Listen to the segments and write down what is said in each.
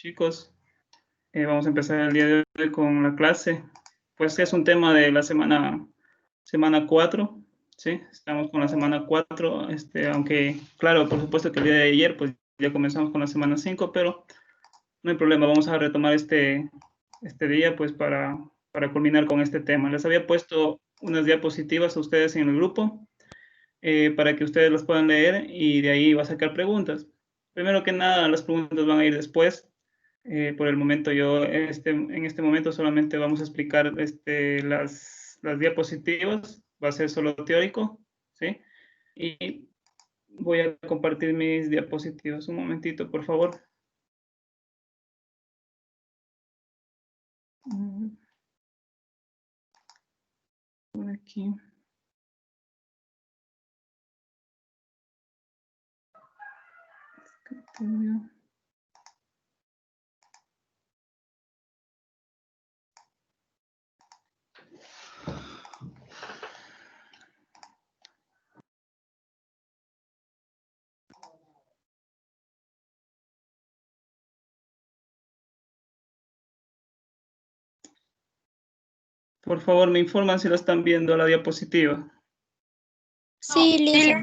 Chicos, vamos a empezar el día de hoy con la clase. Pues es un tema de la semana 4, ¿sí? Estamos con la semana 4, aunque, claro, por supuesto que el día de ayer, pues ya comenzamos con la semana 5, pero no hay problema, vamos a retomar este día, pues para culminar con este tema. Les había puesto unas diapositivas a ustedes en el grupo, para que ustedes las puedan leer y de ahí va a sacar preguntas. Primero que nada, las preguntas van a ir después. Por el momento en este momento solamente vamos a explicar las diapositivas, va a ser solo teórico, ¿sí? Y voy a compartir mis diapositivas. Un momentito, por favor. Por aquí. Por favor, me informan si lo están viendo la diapositiva. Sí, Licia.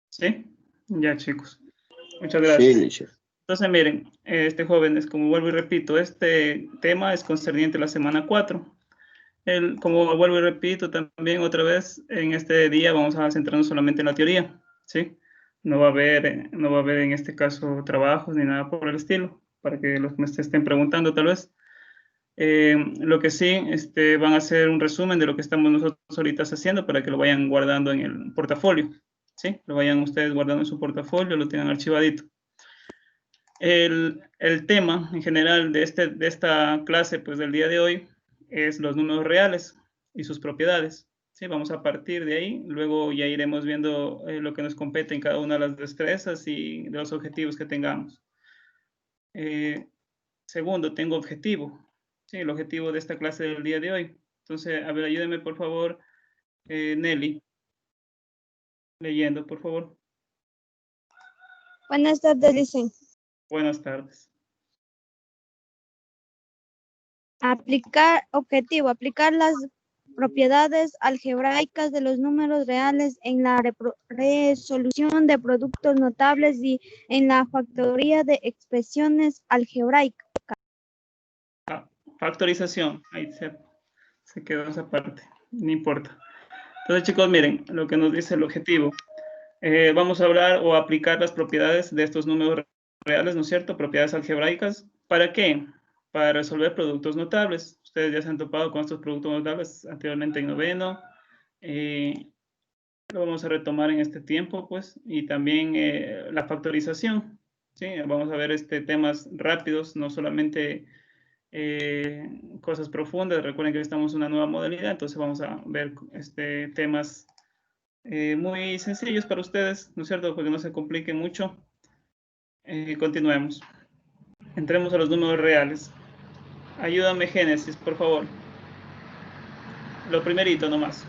¿Sí? Ya, chicos. Muchas gracias. Sí, Licia. Entonces, miren, jóvenes, como vuelvo y repito, este tema es concerniente a la semana 4. Como vuelvo y repito también otra vez, en este día vamos a centrarnos solamente en la teoría, ¿sí? No va a haber en este caso trabajos ni nada por el estilo, para que los que me estén preguntando tal vez. Lo que sí, van a hacer un resumen de lo que estamos nosotros ahorita haciendo para que lo vayan guardando en el portafolio, ¿sí? Lo vayan ustedes guardando en su portafolio, lo tengan archivadito. El tema en general de esta clase, pues del día de hoy, es los números reales y sus propiedades. Sí, vamos a partir de ahí, luego ya iremos viendo lo que nos compete en cada una de las destrezas y de los objetivos que tengamos. Segundo, tengo objetivo. Sí, el objetivo de esta clase del día de hoy. Entonces, a ver, ayúdenme por favor, Nelly, leyendo, por favor. Buenas tardes, Licia. Buenas tardes. Objetivo, aplicar las propiedades algebraicas de los números reales en la resolución de productos notables y en la factoría de expresiones algebraicas. Factorización, ahí se quedó esa parte, no importa. Entonces, chicos, miren lo que nos dice el objetivo. Vamos a hablar o aplicar las propiedades de estos números reales, ¿no es cierto? Propiedades algebraicas. ¿Para qué? Para resolver productos notables. Ustedes ya se han topado con estos productos notables anteriormente en noveno. Lo vamos a retomar en este tiempo, pues, y también la factorización. ¿Sí? Vamos a ver temas rápidos, no solamente cosas profundas. Recuerden que estamos en una nueva modalidad, entonces vamos a ver temas muy sencillos para ustedes, ¿no es cierto? Porque no se compliquen mucho. Continuemos. Entremos a los números reales. Ayúdame, Génesis, por favor. Lo primerito nomás.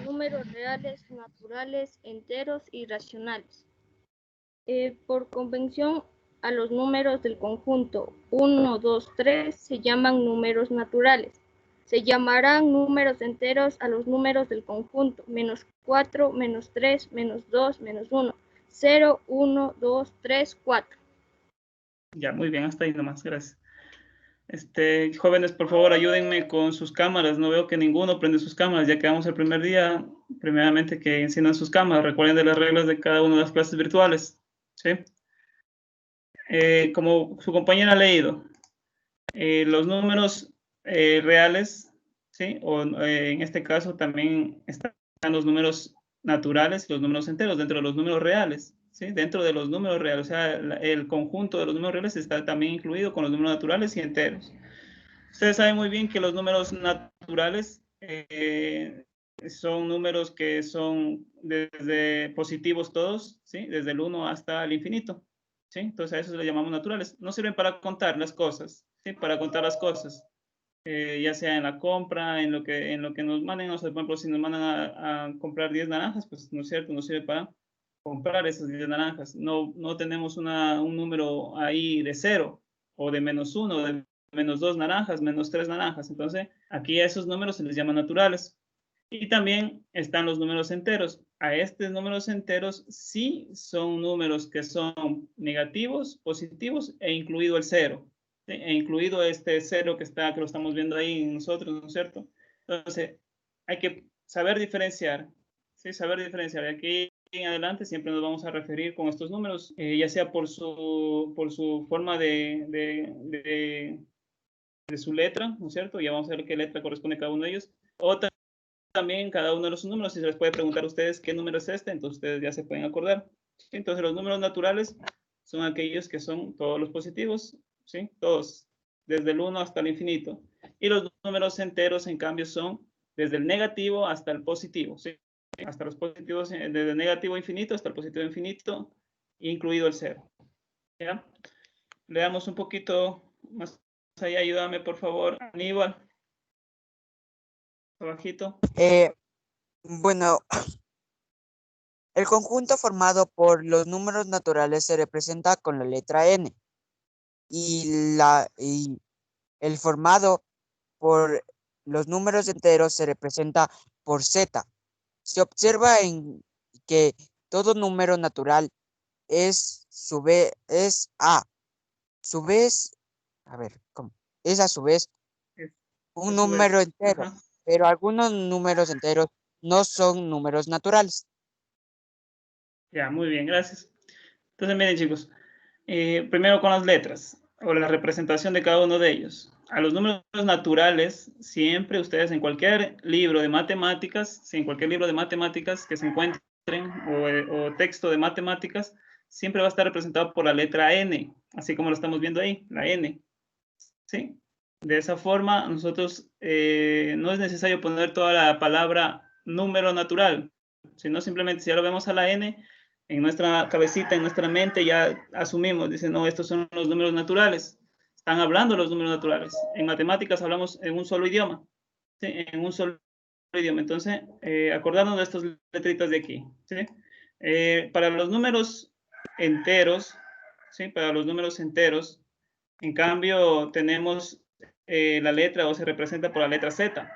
Números reales, naturales, enteros y racionales. Por convención, a los números del conjunto 1, 2, 3 se llaman números naturales. Se llamarán números enteros a los números del conjunto menos 4, menos 3, menos 2, menos 1, 0, 1, 2, 3, 4. Ya, muy bien, hasta ahí nomás, gracias. Jóvenes, por favor, ayúdenme con sus cámaras. No veo que ninguno prende sus cámaras, ya que vamos el primer día. Primeramente, que enciendan sus cámaras. Recuerden de las reglas de cada una de las clases virtuales, ¿sí? Como su compañera ha leído, los números reales, ¿sí? O en este caso también están los números naturales y los números enteros dentro de los números reales, ¿sí? Dentro de los números reales, o sea, el conjunto de los números reales está también incluido con los números naturales y enteros. Ustedes saben muy bien que los números naturales son números que son desde positivos todos, ¿sí? Desde el 1 hasta el infinito, ¿sí? Entonces a eso le llamamos naturales. No sirven para contar las cosas, ¿sí? Para contar las cosas, ya sea en la compra, en lo que nos manden, o sea, por ejemplo, si nos mandan a comprar 10 naranjas, pues no es cierto, no sirve para comprar esas 10 naranjas. No tenemos un número ahí de 0 o de -1, de -2 naranjas, -3 naranjas. Entonces, aquí a esos números se les llama naturales. Y también están los números enteros. A estos números enteros sí son números que son negativos, positivos e incluido el 0. ¿Sí? E incluido este 0 que lo estamos viendo ahí en nosotros, ¿no es cierto? Entonces, hay que saber diferenciar. ¿Sí? Saber diferenciar. Aquí en adelante siempre nos vamos a referir con estos números, ya sea por su forma de su letra, ¿no es cierto? Ya vamos a ver qué letra corresponde a cada uno de ellos. O también cada uno de los números, si se les puede preguntar a ustedes qué número es este, entonces ustedes ya se pueden acordar. Entonces los números naturales son aquellos que son todos los positivos, ¿sí? Todos, desde el 1 hasta el infinito. Y los números enteros, en cambio, son desde el negativo hasta el positivo, ¿sí? Hasta los positivos, desde el negativo infinito hasta el positivo infinito, incluido el 0. ¿Ya? Leamos un poquito más allá, ayúdame por favor, Aníbal. Abajito. Bueno, el conjunto formado por los números naturales se representa con la letra N y el formado por los números enteros se representa por Z. Se observa que todo número natural es a su vez un número entero, ajá. pero algunos números enteros no son números naturales. Ya, muy bien, gracias. Entonces, miren, chicos, primero con las letras o la representación de cada uno de ellos. A los números naturales, siempre ustedes en cualquier libro de matemáticas, si en cualquier libro de matemáticas que se encuentren o texto de matemáticas, siempre va a estar representado por la letra N, así como lo estamos viendo ahí, la N. ¿Sí? De esa forma, nosotros no es necesario poner toda la palabra número natural, sino simplemente si ya lo vemos a la N, en nuestra cabecita, en nuestra mente, ya asumimos, dicen, no, estos son los números naturales. Están hablando los números naturales. En matemáticas hablamos en un solo idioma. ¿Sí? En un solo idioma. Entonces, acordarnos de estas letritas de aquí. ¿Sí? Para los números enteros, ¿sí? Para los números enteros, en cambio, tenemos la letra o se representa por la letra Z.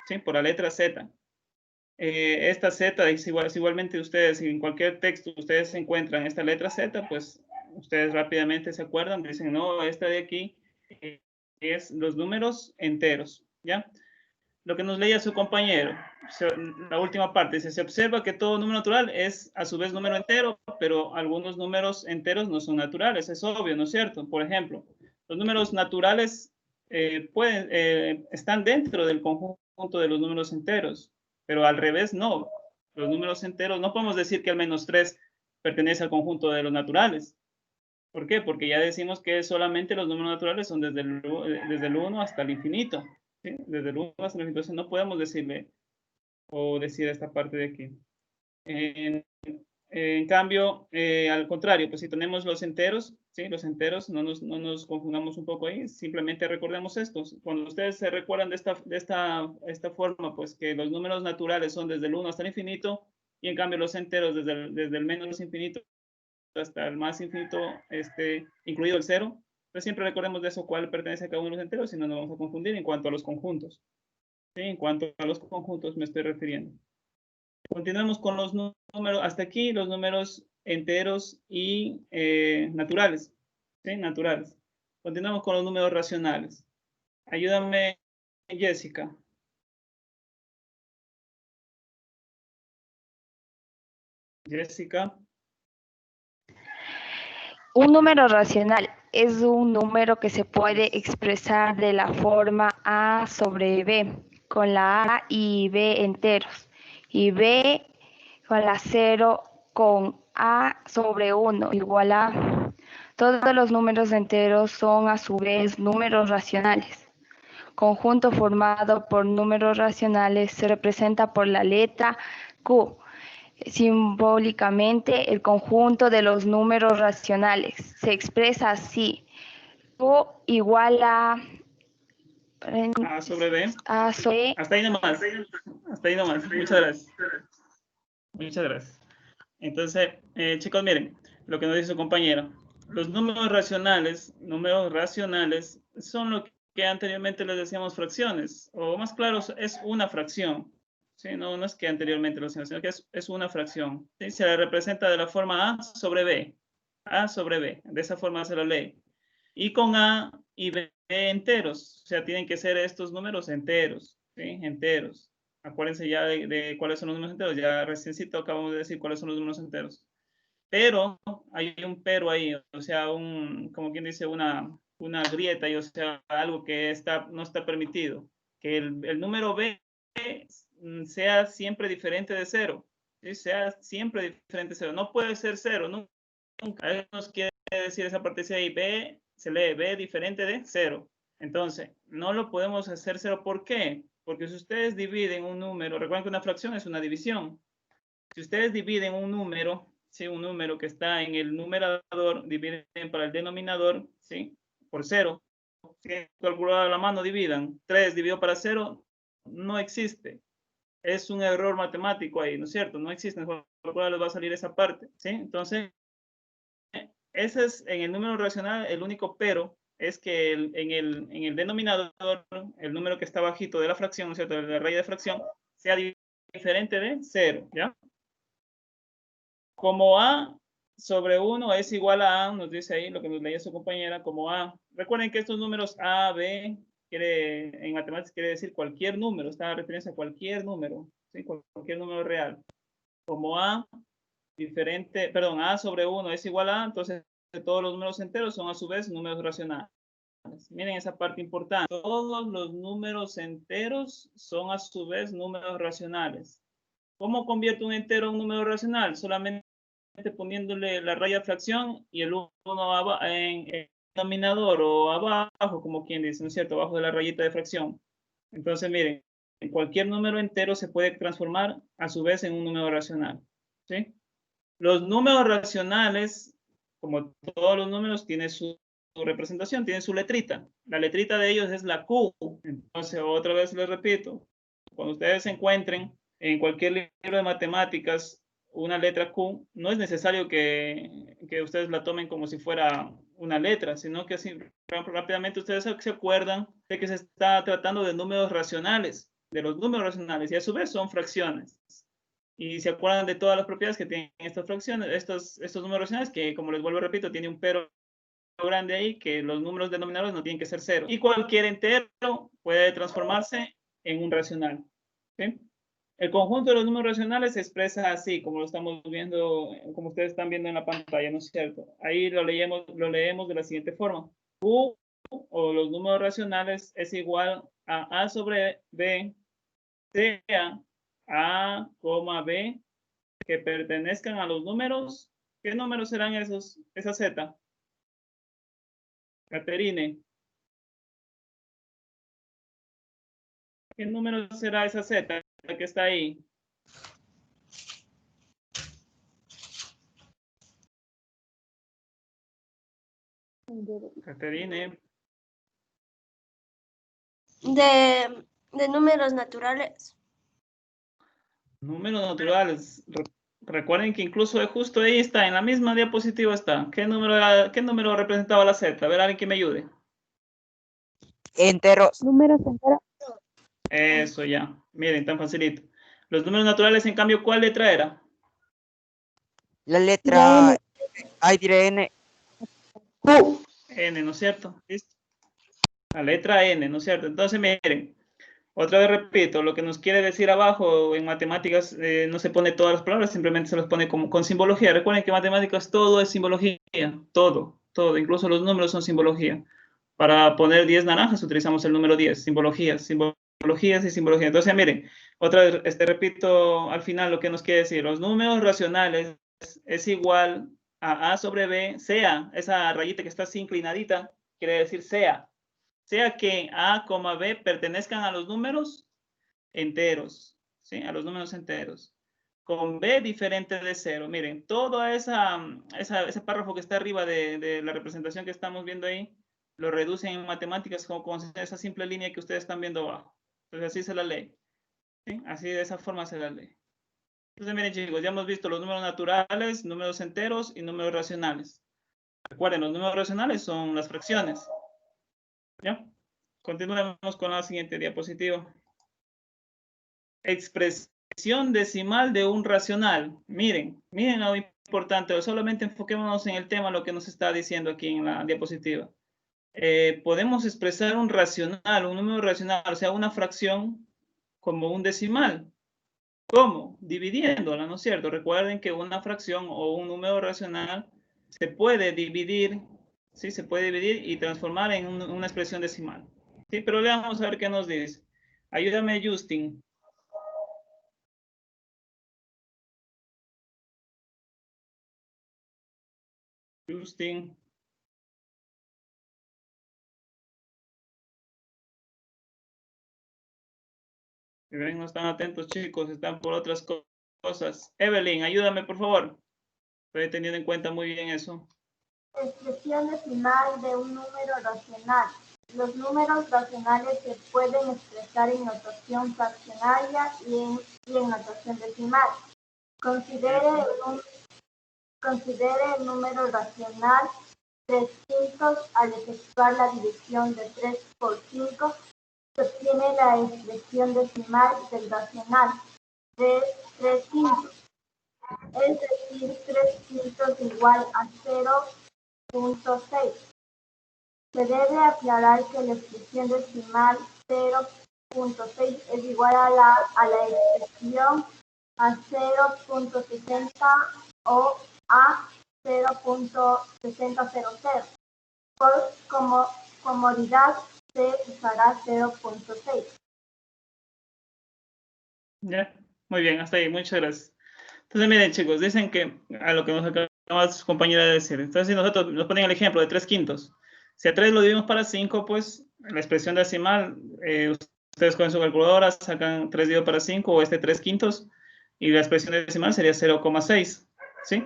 ¿Sí? Por la letra Z. Esta Z es igualmente ustedes, si en cualquier texto ustedes encuentran esta letra Z, pues ustedes rápidamente se acuerdan, dicen, no, esta de aquí es los números enteros, ¿ya? Lo que nos leía su compañero, la última parte, dice, se observa que todo número natural es a su vez número entero, pero algunos números enteros no son naturales, es obvio, ¿no es cierto? Por ejemplo, los números naturales están dentro del conjunto de los números enteros, pero al revés no. Los números enteros, no podemos decir que al menos 3 pertenece al conjunto de los naturales. ¿Por qué? Porque ya decimos que solamente los números naturales son desde el 1 hasta el infinito. ¿Sí? Desde el 1 hasta el infinito. Entonces no podemos decirle o decir esta parte de aquí. En cambio, al contrario, pues si tenemos los enteros, ¿sí? Los enteros, no nos confundamos un poco ahí, simplemente recordemos esto. Cuando ustedes se recuerdan de esta forma, pues que los números naturales son desde el 1 hasta el infinito, y en cambio los enteros desde el menos infinito hasta el más infinito, incluido el 0, pues siempre recordemos de eso cuál pertenece a cada uno de los enteros, si no nos vamos a confundir en cuanto a los conjuntos. ¿Sí? En cuanto a los conjuntos me estoy refiriendo. Continuemos con los números, hasta aquí los números enteros y naturales. ¿Sí? Naturales. Continuamos con los números racionales. Ayúdame, Jessica. Jessica. Un número racional es un número que se puede expresar de la forma A sobre B, con la A y B enteros, y B con la 0 con A sobre 1 igual a. Todos los números enteros son a su vez números racionales. Conjunto formado por números racionales se representa por la letra Q. Simbólicamente, el conjunto de los números racionales se expresa así: Q igual a A sobre B. A sobre. Hasta ahí nomás. Hasta ahí nomás. Muchas gracias. Muchas gracias. Entonces, chicos, miren, lo que nos dice su compañera. Los números racionales son lo que anteriormente les decíamos fracciones, o más claro, es una fracción. ¿Sí? No, no es que anteriormente lo decíamos, sino que es una fracción. ¿Sí? Se la representa de la forma A sobre B. A sobre B. De esa forma se la lee. Y con A y B enteros. O sea, tienen que ser estos números enteros. ¿Sí? Enteros. Acuérdense ya de cuáles son los números enteros. Ya reciencito acabamos de decir cuáles son los números enteros. Pero hay un pero ahí, o sea, como quien dice, una grieta, y, o sea, algo que no está permitido. Que el número B sea siempre diferente de cero. ¿Sí? Sea siempre diferente de cero. No puede ser cero, nunca. Eso nos quiere decir esa parte ahí, B se lee B diferente de cero. Entonces, no lo podemos hacer cero. ¿Por qué? Porque si ustedes dividen un número, recuerden que una fracción es una división. Si ustedes dividen un número, ¿sí? Un número que está en el numerador, dividen para el denominador, ¿sí? Por cero. Si calcular a la mano, dividan. 3 dividido para 0 no existe. Es un error matemático ahí, ¿no es cierto? No existe. En calcular les va a salir esa parte, ¿sí? Entonces, ese es en el número racional el único pero, es que en el denominador, el número que está bajito de la fracción, ¿no es cierto? De la raíz de fracción, sea diferente de 0, ¿ya? Como A sobre 1 es igual a A, nos dice ahí lo que nos leía su compañera, como A. Recuerden que estos números A, B, en matemáticas quiere decir cualquier número, está en referencia a cualquier número, ¿sí? Cualquier número real. Como A, A sobre 1 es igual a, entonces todos los números enteros son a su vez números racionales. Miren esa parte importante. Todos los números enteros son a su vez números racionales. ¿Cómo convierto un entero a un número racional? Solamente poniéndole la raya fracción y el 1 en el denominador o abajo, como quien dice, ¿no es cierto? Abajo de la rayita de fracción. Entonces, miren, cualquier número entero se puede transformar a su vez en un número racional. ¿Sí? Los números racionales, como todos los números, tienen su representación, tienen su letrita. La letrita de ellos es la Q. Entonces, otra vez les repito, cuando ustedes se encuentren en cualquier libro de matemáticas una letra Q, no es necesario que ustedes la tomen como si fuera una letra, sino que así, rápidamente ustedes se acuerdan de que se está tratando de números racionales, de los números racionales, y a su vez son fracciones. Y se acuerdan de todas las propiedades que tienen estas fracciones, estos números racionales, que como les vuelvo a repito, tiene un pero grande ahí, que los números denominadores no tienen que ser cero. Y cualquier entero puede transformarse en un racional. ¿Sí? El conjunto de los números racionales se expresa así, como lo estamos viendo, como ustedes están viendo en la pantalla, ¿no es cierto? Ahí lo leemos de la siguiente forma. U, o los números racionales, es igual a sobre B, sea A, B, que pertenezcan a los números. ¿Qué números serán esa Z? Caterine. ¿Qué número será esa Z que está ahí? Caterine. De números naturales. Números naturales. Recuerden que incluso justo ahí está, en la misma diapositiva está. ¿Qué número representaba la Z? A ver, alguien que me ayude. Enteros. Números enteros. Eso ya. Miren, tan facilito. Los números naturales, en cambio, ¿cuál letra era? La letra, ay, diré N. N, ¿no es cierto? ¿Listo? La letra N, ¿no es cierto? Entonces, miren, otra vez repito, lo que nos quiere decir abajo en matemáticas no se pone todas las palabras, simplemente se las pone con simbología. Recuerden que en matemáticas todo es simbología, todo, incluso los números son simbología. Para poner 10 naranjas utilizamos el número 10, simbologías y simbología. Entonces, miren, otra vez, repito al final lo que nos quiere decir. Los números racionales es igual a sobre B, sea, esa rayita que está así inclinadita, quiere decir sea que A, B pertenezcan a los números enteros, ¿sí? A los números enteros. Con B diferente de 0. Miren, todo ese párrafo que está arriba de la representación que estamos viendo ahí, lo reducen en matemáticas con esa simple línea que ustedes están viendo abajo. Entonces así se la lee. ¿Sí? Así de esa forma se la lee. Entonces, miren chicos, ya hemos visto los números naturales, números enteros y números racionales. Recuerden, los números racionales son las fracciones. ¿Ya? Continuemos con la siguiente diapositiva. Expresión decimal de un racional. Miren lo importante, solamente enfoquémonos en el tema, lo que nos está diciendo aquí en la diapositiva. Podemos expresar un racional, un número racional, o sea, una fracción como un decimal. ¿Cómo? Dividiéndola, ¿no es cierto? Recuerden que una fracción o un número racional se puede dividir, ¿sí? Se puede dividir y transformar en una expresión decimal. ¿Sí? Pero veamos a ver qué nos dice. Ayúdame, Justin. Justin. Ven, no están atentos, chicos, están por otras cosas. Evelyn, ayúdame, por favor. Estoy teniendo en cuenta muy bien eso. Expresión decimal de un número racional. Los números racionales se pueden expresar en notación fraccionaria y en notación decimal. Considere el número racional 3 quintos. Al efectuar la división de 3 por 5, se obtiene la expresión decimal del racional de 3 quintos. Es decir, 3 quintos igual a 0.6. Se debe aclarar que la expresión decimal 0.6 es igual a la expresión a 0.60 o a 0.6000. Por comodidad se usará 0.6. Ya, muy bien, hasta ahí, muchas gracias. Entonces, miren, chicos, dicen que a lo que nos acaba su compañera de decir. Entonces, si nosotros nos ponen el ejemplo de 3 quintos, si a 3 lo dividimos para 5, pues la expresión decimal, ustedes con su calculadora sacan 3 dividido para 5 o 3 quintos, y la expresión decimal sería 0,6, ¿sí?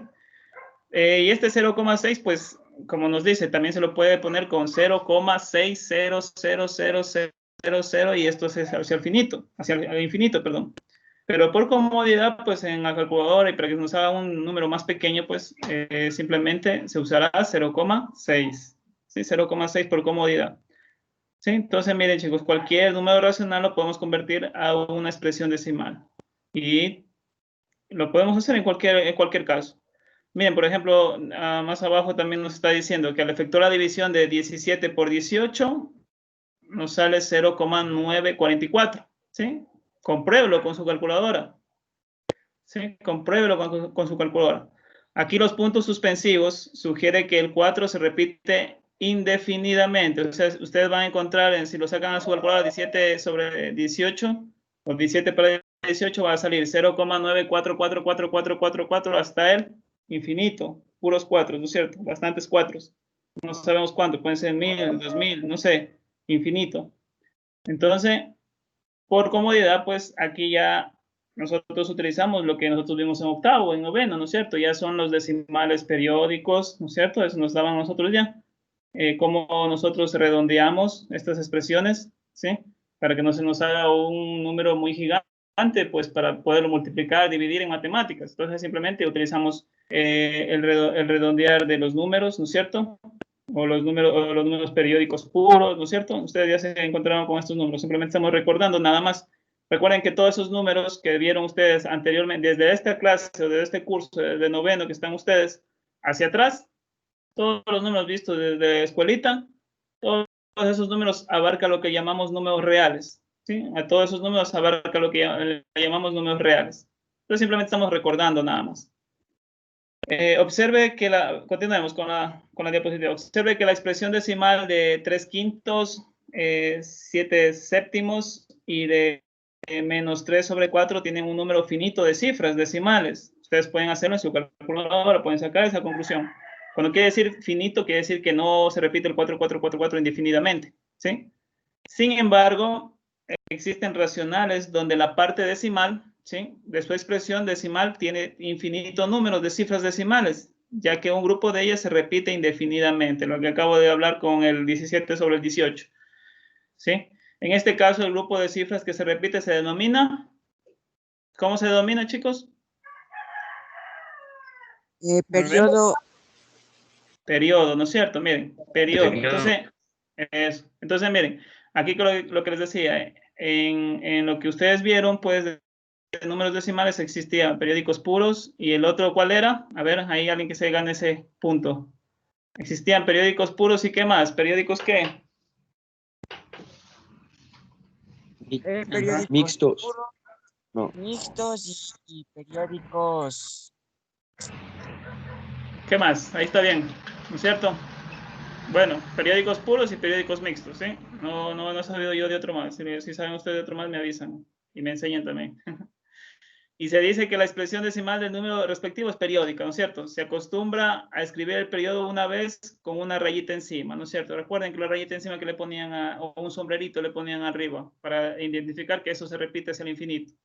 Y 0,6, pues, como nos dice, también se lo puede poner con 0,6000000, y esto es hacia el infinito, perdón. Pero por comodidad, pues en la calculadora y para que nos haga un número más pequeño, pues simplemente se usará 0,6. ¿Sí? 0,6 por comodidad. ¿Sí? Entonces, miren chicos, cualquier número racional lo podemos convertir a una expresión decimal. Y lo podemos hacer en cualquier caso. Miren, por ejemplo, más abajo también nos está diciendo que al efectuar la división de 17 por 18, nos sale 0,944. ¿Sí? Compruébelo con su calculadora. ¿Sí? Compruébelo con su calculadora. Aquí los puntos suspensivos sugiere que el 4 se repite indefinidamente. O sea, ustedes van a encontrar, si lo sacan a su calculadora, 17 sobre 18, o 17 para 18, va a salir 0,9444444 hasta el infinito. Puros 4, ¿no es cierto? Bastantes 4. No sabemos cuánto, pueden ser 1000, 2000, no sé, infinito. Entonces, por comodidad, pues aquí ya nosotros utilizamos lo que nosotros vimos en octavo, en noveno, ¿no es cierto? Ya son los decimales periódicos, ¿no es cierto? Eso nos daban nosotros ya. Cómo nosotros redondeamos estas expresiones, ¿sí? Para que no se nos haga un número muy gigante, pues para poderlo multiplicar, dividir en matemáticas. Entonces simplemente utilizamos el redondear de los números, ¿no es cierto? O los números periódicos puros, ¿no es cierto? Ustedes ya se encontraron con estos números, simplemente estamos recordando nada más. Recuerden que todos esos números que vieron ustedes anteriormente, desde esta clase o desde este curso, desde noveno que están ustedes hacia atrás, todos los números vistos desde escuelita, todos esos números abarca lo que llamamos números reales, ¿sí? A todos esos números abarca lo que llamamos números reales. Entonces simplemente estamos recordando nada más. Observe que continuemos con la diapositiva. Observe que la expresión decimal de 3 quintos, 7 séptimos y de menos 3 sobre 4 tienen un número finito de cifras decimales. Ustedes pueden hacerlo en su calculadora, pueden sacar esa conclusión. Cuando quiere decir finito, quiere decir que no se repite el 4444 indefinidamente, ¿sí? Sin embargo, existen racionales donde la parte decimal, ¿sí?, de su expresión decimal tiene infinitos números de cifras decimales, ya que un grupo de ellas se repite indefinidamente, lo que acabo de hablar con el 17 sobre el 18. ¿Sí? En este caso, el grupo de cifras que se repite se denomina, ¿cómo se denomina, chicos? Muy bien. Periodo. Periodo, ¿no es cierto? Miren, periodo. Entonces, miren, aquí lo que les decía, en lo que ustedes vieron, pues, de números decimales existían periódicos puros y el otro, ¿cuál era? A ver, hay alguien que se gane ese punto. Existían periódicos puros y ¿qué más? ¿Periódicos qué? Periódicos Mixtos. puros, No. mixtos y periódicos. ¿Qué más? Ahí está bien, ¿no es cierto? Bueno, periódicos puros y periódicos mixtos, ¿sí? No he sabido yo de otro más. Si saben ustedes de otro más, me avisan y me enseñan también. Y se dice que la expresión decimal del número respectivo es periódica, ¿no es cierto? Se acostumbra a escribir el periodo una vez con una rayita encima, ¿no es cierto? Recuerden que la rayita encima que le ponían, o un sombrerito le ponían arriba, para identificar que eso se repite hacia el infinito.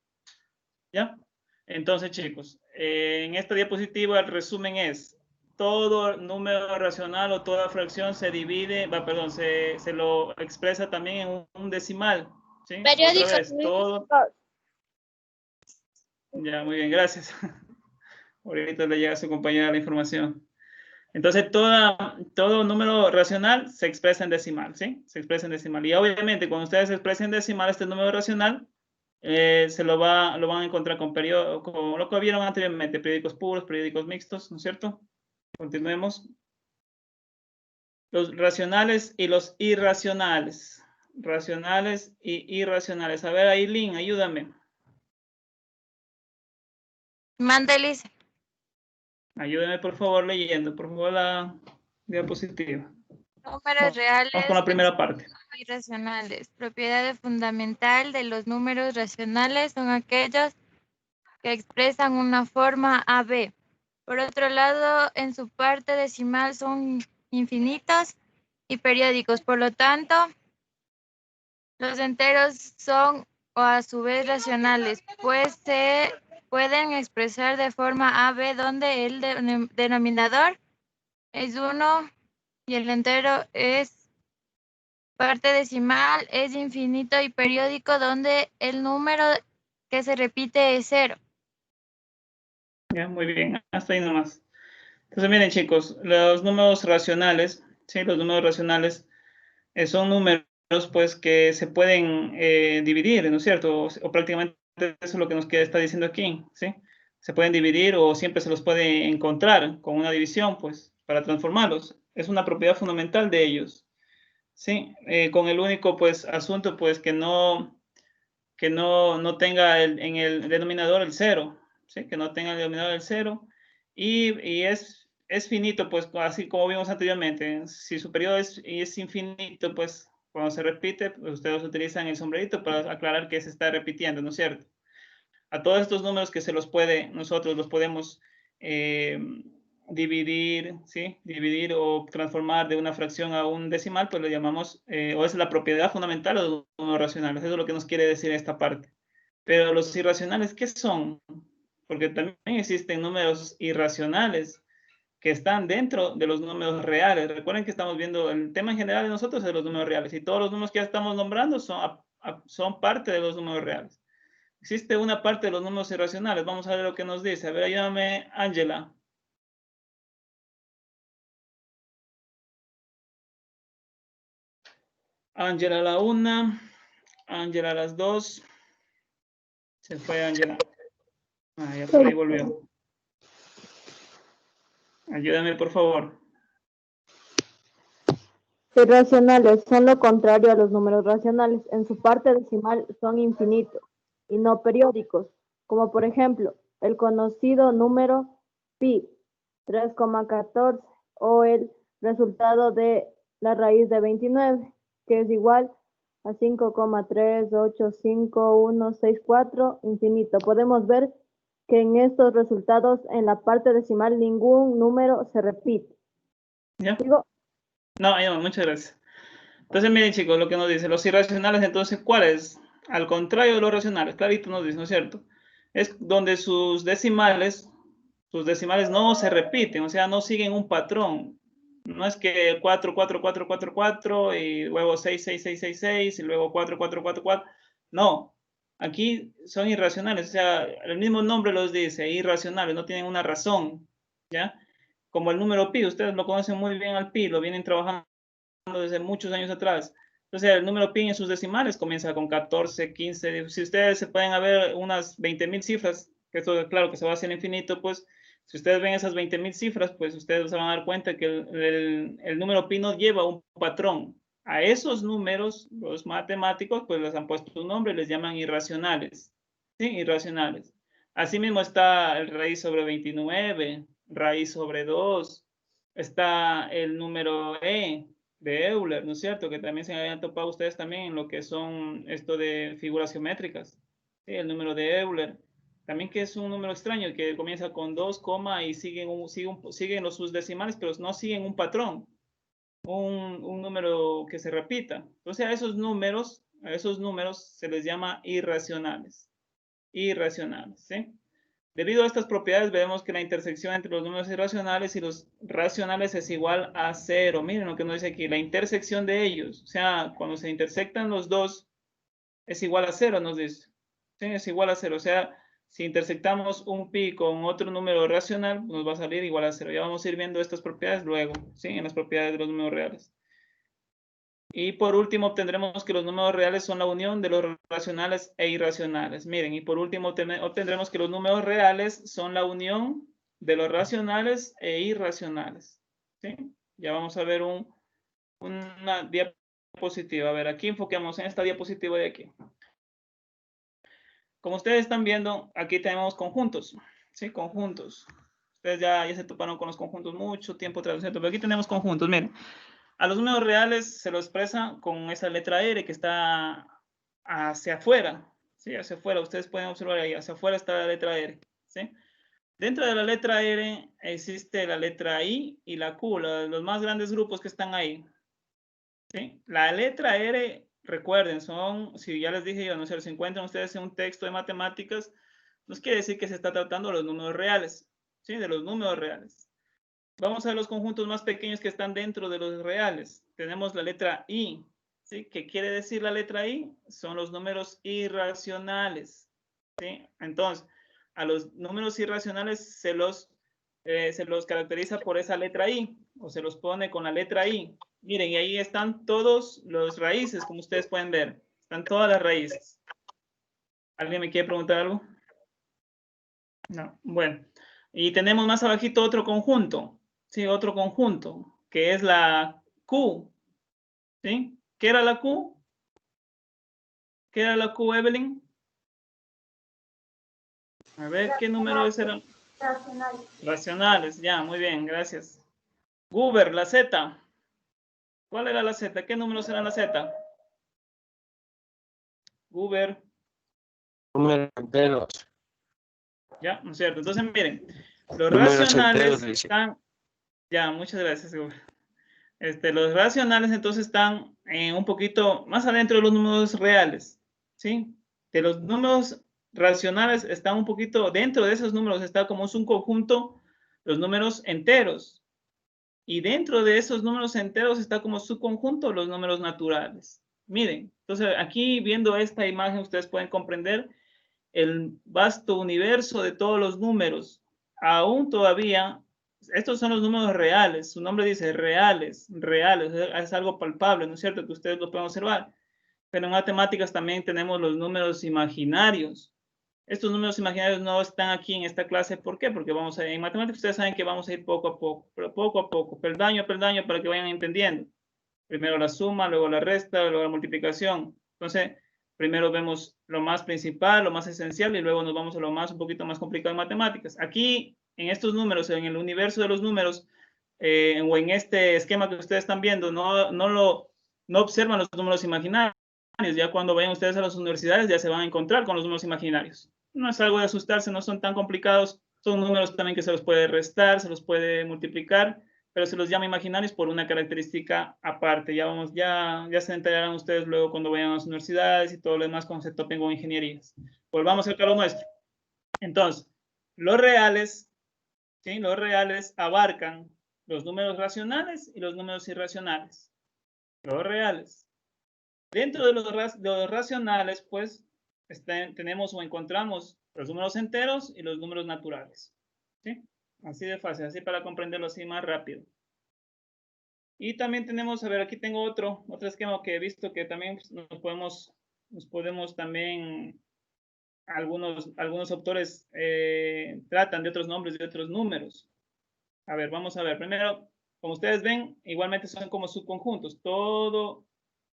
¿Ya? Entonces, chicos, en esta diapositiva el resumen es: todo número racional o toda fracción se divide, se lo expresa también en un decimal, ¿sí? Periódicos Otra vez, todo. Ya, muy bien, gracias. Ahorita le llega a su compañera la información. Entonces, todo número racional se expresa en decimal, ¿sí? Se expresa en decimal. Y obviamente, cuando ustedes expresen en decimal este número racional, lo van a encontrar con lo que vieron anteriormente, periódicos puros, periódicos mixtos, ¿no es cierto? Continuemos. Los racionales y los irracionales. Racionales y irracionales. A ver, Aileen, ayúdame. Mándales. Ayúdame, por favor, leyendo, por favor, la diapositiva. Números reales Vamos con la primera parte. y racionales. Propiedad fundamental de los números racionales son aquellos que expresan una forma AB. Por otro lado, en su parte decimal son infinitos y periódicos. Por lo tanto, los enteros son o a su vez racionales, pues se pueden expresar de forma AB donde el denominador es 1 y el entero es parte decimal, es infinito y periódico donde el número que se repite es 0. Ya, muy bien, hasta ahí nomás. Entonces, miren, chicos, los números racionales, ¿sí? Los números racionales son números, pues, que se pueden dividir, ¿no es cierto? O prácticamente eso es lo que nos está diciendo aquí, ¿sí? Se pueden dividir o siempre se los puede encontrar con una división, pues, para transformarlos. Es una propiedad fundamental de ellos, ¿sí? Con el único, pues, asunto, pues, que no tenga en el denominador el 0, ¿sí? Que no tenga el denominador el 0. Y es finito, pues, así como vimos anteriormente. Si su periodo es infinito, pues, cuando se repite, pues, ustedes utilizan el sombrerito para aclarar que se está repitiendo, ¿no es cierto? A todos estos números que nosotros los podemos dividir, ¿sí? Dividir o transformar de una fracción a un decimal, pues lo llamamos, o es la propiedad fundamental de los números racionales. Eso es lo que nos quiere decir esta parte. Pero los irracionales, ¿qué son? Porque también existen números irracionales que están dentro de los números reales. Recuerden que estamos viendo el tema en general de nosotros de los números reales, y todos los números que ya estamos nombrando son parte de los números reales. Existe una parte de los números irracionales. Vamos a ver lo que nos dice. A ver, ayúdame, Ángela. Ángela a la 1, Ángela a las 2. Se fue Ángela. Ya por ahí volvió. Ayúdame, por favor. Irracionales son lo contrario a los números racionales. En su parte decimal son infinitos y no periódicos, como por ejemplo el conocido número pi, 3,14, o el resultado de la raíz de 29, que es igual a 5,385,164, infinito. Podemos ver que en estos resultados, en la parte decimal, ningún número se repite. ¿Ya? ¿Digo? No, muchas gracias. Entonces, miren, chicos, lo que nos dice, los irracionales, entonces, ¿cuáles? Al contrario de los racionales, clarito nos dice, ¿no es cierto? Es donde sus decimales no se repiten, o sea, no siguen un patrón. No es que 4, 4, 4, 4, 4, y luego 6, 6, 6, 6, 6, y luego 4, 4, 4, 4. No, aquí son irracionales, o sea, el mismo nombre los dice, irracionales, no tienen una razón, ¿ya? Como el número pi, ustedes lo conocen muy bien al pi, lo vienen trabajando desde muchos años atrás. Entonces, el número pi en sus decimales comienza con 14, 15. Si ustedes se pueden ver unas 20.000 cifras, que esto, claro, que se va a hacer infinito, pues, si ustedes ven esas 20.000 cifras, pues ustedes se van a dar cuenta que el número pi no lleva un patrón. A esos números, los matemáticos, pues les han puesto un nombre, les llaman irracionales. ¿Sí? Irracionales. Asimismo está el raíz sobre 29, raíz sobre 2, está el número e de Euler, ¿no es cierto? Que también se habían topado ustedes también en lo que son esto de figuras geométricas. ¿Sí? El número de Euler. También que es un número extraño que comienza con 2, y siguen los sus decimales, pero no siguen un patrón, un número que se repita. Entonces a esos números se les llama irracionales. Irracionales, ¿sí? Debido a estas propiedades, vemos que la intersección entre los números irracionales y los racionales es igual a 0. Miren lo que nos dice aquí, la intersección de ellos. O sea, cuando se intersectan los dos, es igual a 0, nos dice. Sí, es igual a 0. O sea, si intersectamos un pi con otro número racional, nos va a salir igual a 0. Ya vamos a ir viendo estas propiedades luego, ¿sí? En las propiedades de los números reales. Y por último obtendremos que los números reales son la unión de los racionales e irracionales. Miren, y por último obtendremos que los números reales son la unión de los racionales e irracionales. ¿Sí? Ya vamos a ver una diapositiva. A ver, aquí enfoquemos en esta diapositiva de aquí. Como ustedes están viendo, aquí tenemos conjuntos. ¿Sí? Conjuntos. Ustedes ya se toparon con los conjuntos mucho tiempo atrás, ¿cierto? Pero aquí tenemos conjuntos, miren. A los números reales se lo expresa con esa letra R que está hacia afuera, ¿sí? Hacia afuera, ustedes pueden observar ahí, hacia afuera está la letra R, ¿sí? Dentro de la letra R existe la letra I y la Q, los más grandes grupos que están ahí, ¿sí? La letra R, recuerden, si ya les dije yo, no sé, si encuentran ustedes en un texto de matemáticas, nos quiere decir que se está tratando de los números reales, ¿sí? De los números reales. Vamos a ver los conjuntos más pequeños que están dentro de los reales. Tenemos la letra I. ¿Sí? ¿Qué quiere decir la letra I? Son los números irracionales. ¿Sí? Entonces, a los números irracionales se los caracteriza por esa letra I, o se los pone con la letra I. Miren, y ahí están todos los raíces, como ustedes pueden ver. Están todas las raíces. ¿Alguien me quiere preguntar algo? No. Bueno. Y tenemos más abajito otro conjunto. Sí, otro conjunto, que es la Q. ¿Sí? ¿Qué era la Q? ¿Qué era la Q, Evelyn? A ver, ¿qué números eran? Racionales. Racionales, ya, muy bien, gracias. Guber, la Z. ¿Cuál era la Z? ¿Qué números eran la Z? Guber. Números enteros. Ya, ¿no es cierto? Entonces, miren, los Números racionales enteros, dice. están... Ya, muchas gracias, Guber. Los racionales entonces están un poquito más adentro de los números reales, ¿sí? De los números racionales están un poquito dentro de esos números, está como es un conjunto los números enteros. Y dentro de esos números enteros está como subconjunto los números naturales. Miren, entonces aquí viendo esta imagen ustedes pueden comprender el vasto universo de todos los números. Aún todavía, estos son los números reales, su nombre dice reales, reales, es algo palpable, ¿no es cierto? Que ustedes lo pueden observar. Pero en matemáticas también tenemos los números imaginarios. Estos números imaginarios no están aquí en esta clase, ¿por qué? Porque en matemáticas ustedes saben que vamos a ir poco a poco, pero poco a poco, peldaño a peldaño para que vayan entendiendo. Primero la suma, luego la resta, luego la multiplicación. Entonces, primero vemos lo más principal, lo más esencial, y luego nos vamos a lo un poquito más complicado en matemáticas. Aquí, en estos números, en el universo de los números, o en este esquema que ustedes están viendo, no observan los números imaginarios. Ya cuando vayan ustedes a las universidades ya se van a encontrar con los números imaginarios. No es algo de asustarse, no son tan complicados. Son números también que se los puede restar, se los puede multiplicar, pero se los llama imaginarios por una característica aparte. Ya se enterarán ustedes luego cuando vayan a las universidades y todo lo demás cuando se topen con ingenierías. Volvamos al caso nuestro. Entonces, los reales, ¿sí? Los reales abarcan los números racionales y los números irracionales. Los reales. Dentro de los racionales, pues, tenemos o encontramos los números enteros y los números naturales. ¿Sí? Así de fácil, así para comprenderlo así más rápido. Y también tenemos, a ver, aquí tengo otro esquema que he visto que también pues, nos podemos también, algunos autores tratan de otros nombres, de otros números. A ver, vamos a ver. Primero, como ustedes ven, igualmente son como subconjuntos. Todo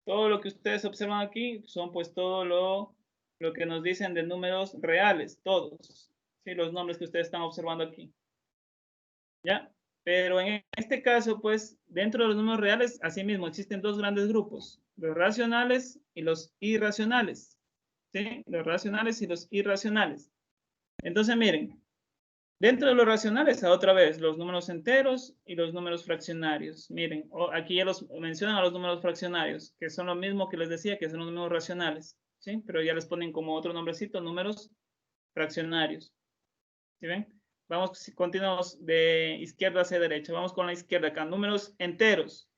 lo que ustedes observan aquí son pues todo lo que nos dicen de números reales, todos. ¿Sí? Los nombres que ustedes están observando aquí. ¿Ya? Pero en este caso, pues, dentro de los números reales, asimismo, existen dos grandes grupos, los racionales y los irracionales. ¿Sí? Los racionales y los irracionales. Entonces, miren, dentro de los racionales, otra vez, los números enteros y los números fraccionarios. Miren, aquí ya los mencionan a los números fraccionarios, que son lo mismo que les decía, que son los números racionales. ¿Sí? Pero ya les ponen como otro nombrecito, números fraccionarios. ¿Sí ven? Vamos, continuamos de izquierda hacia derecha. Vamos con la izquierda acá. Números enteros.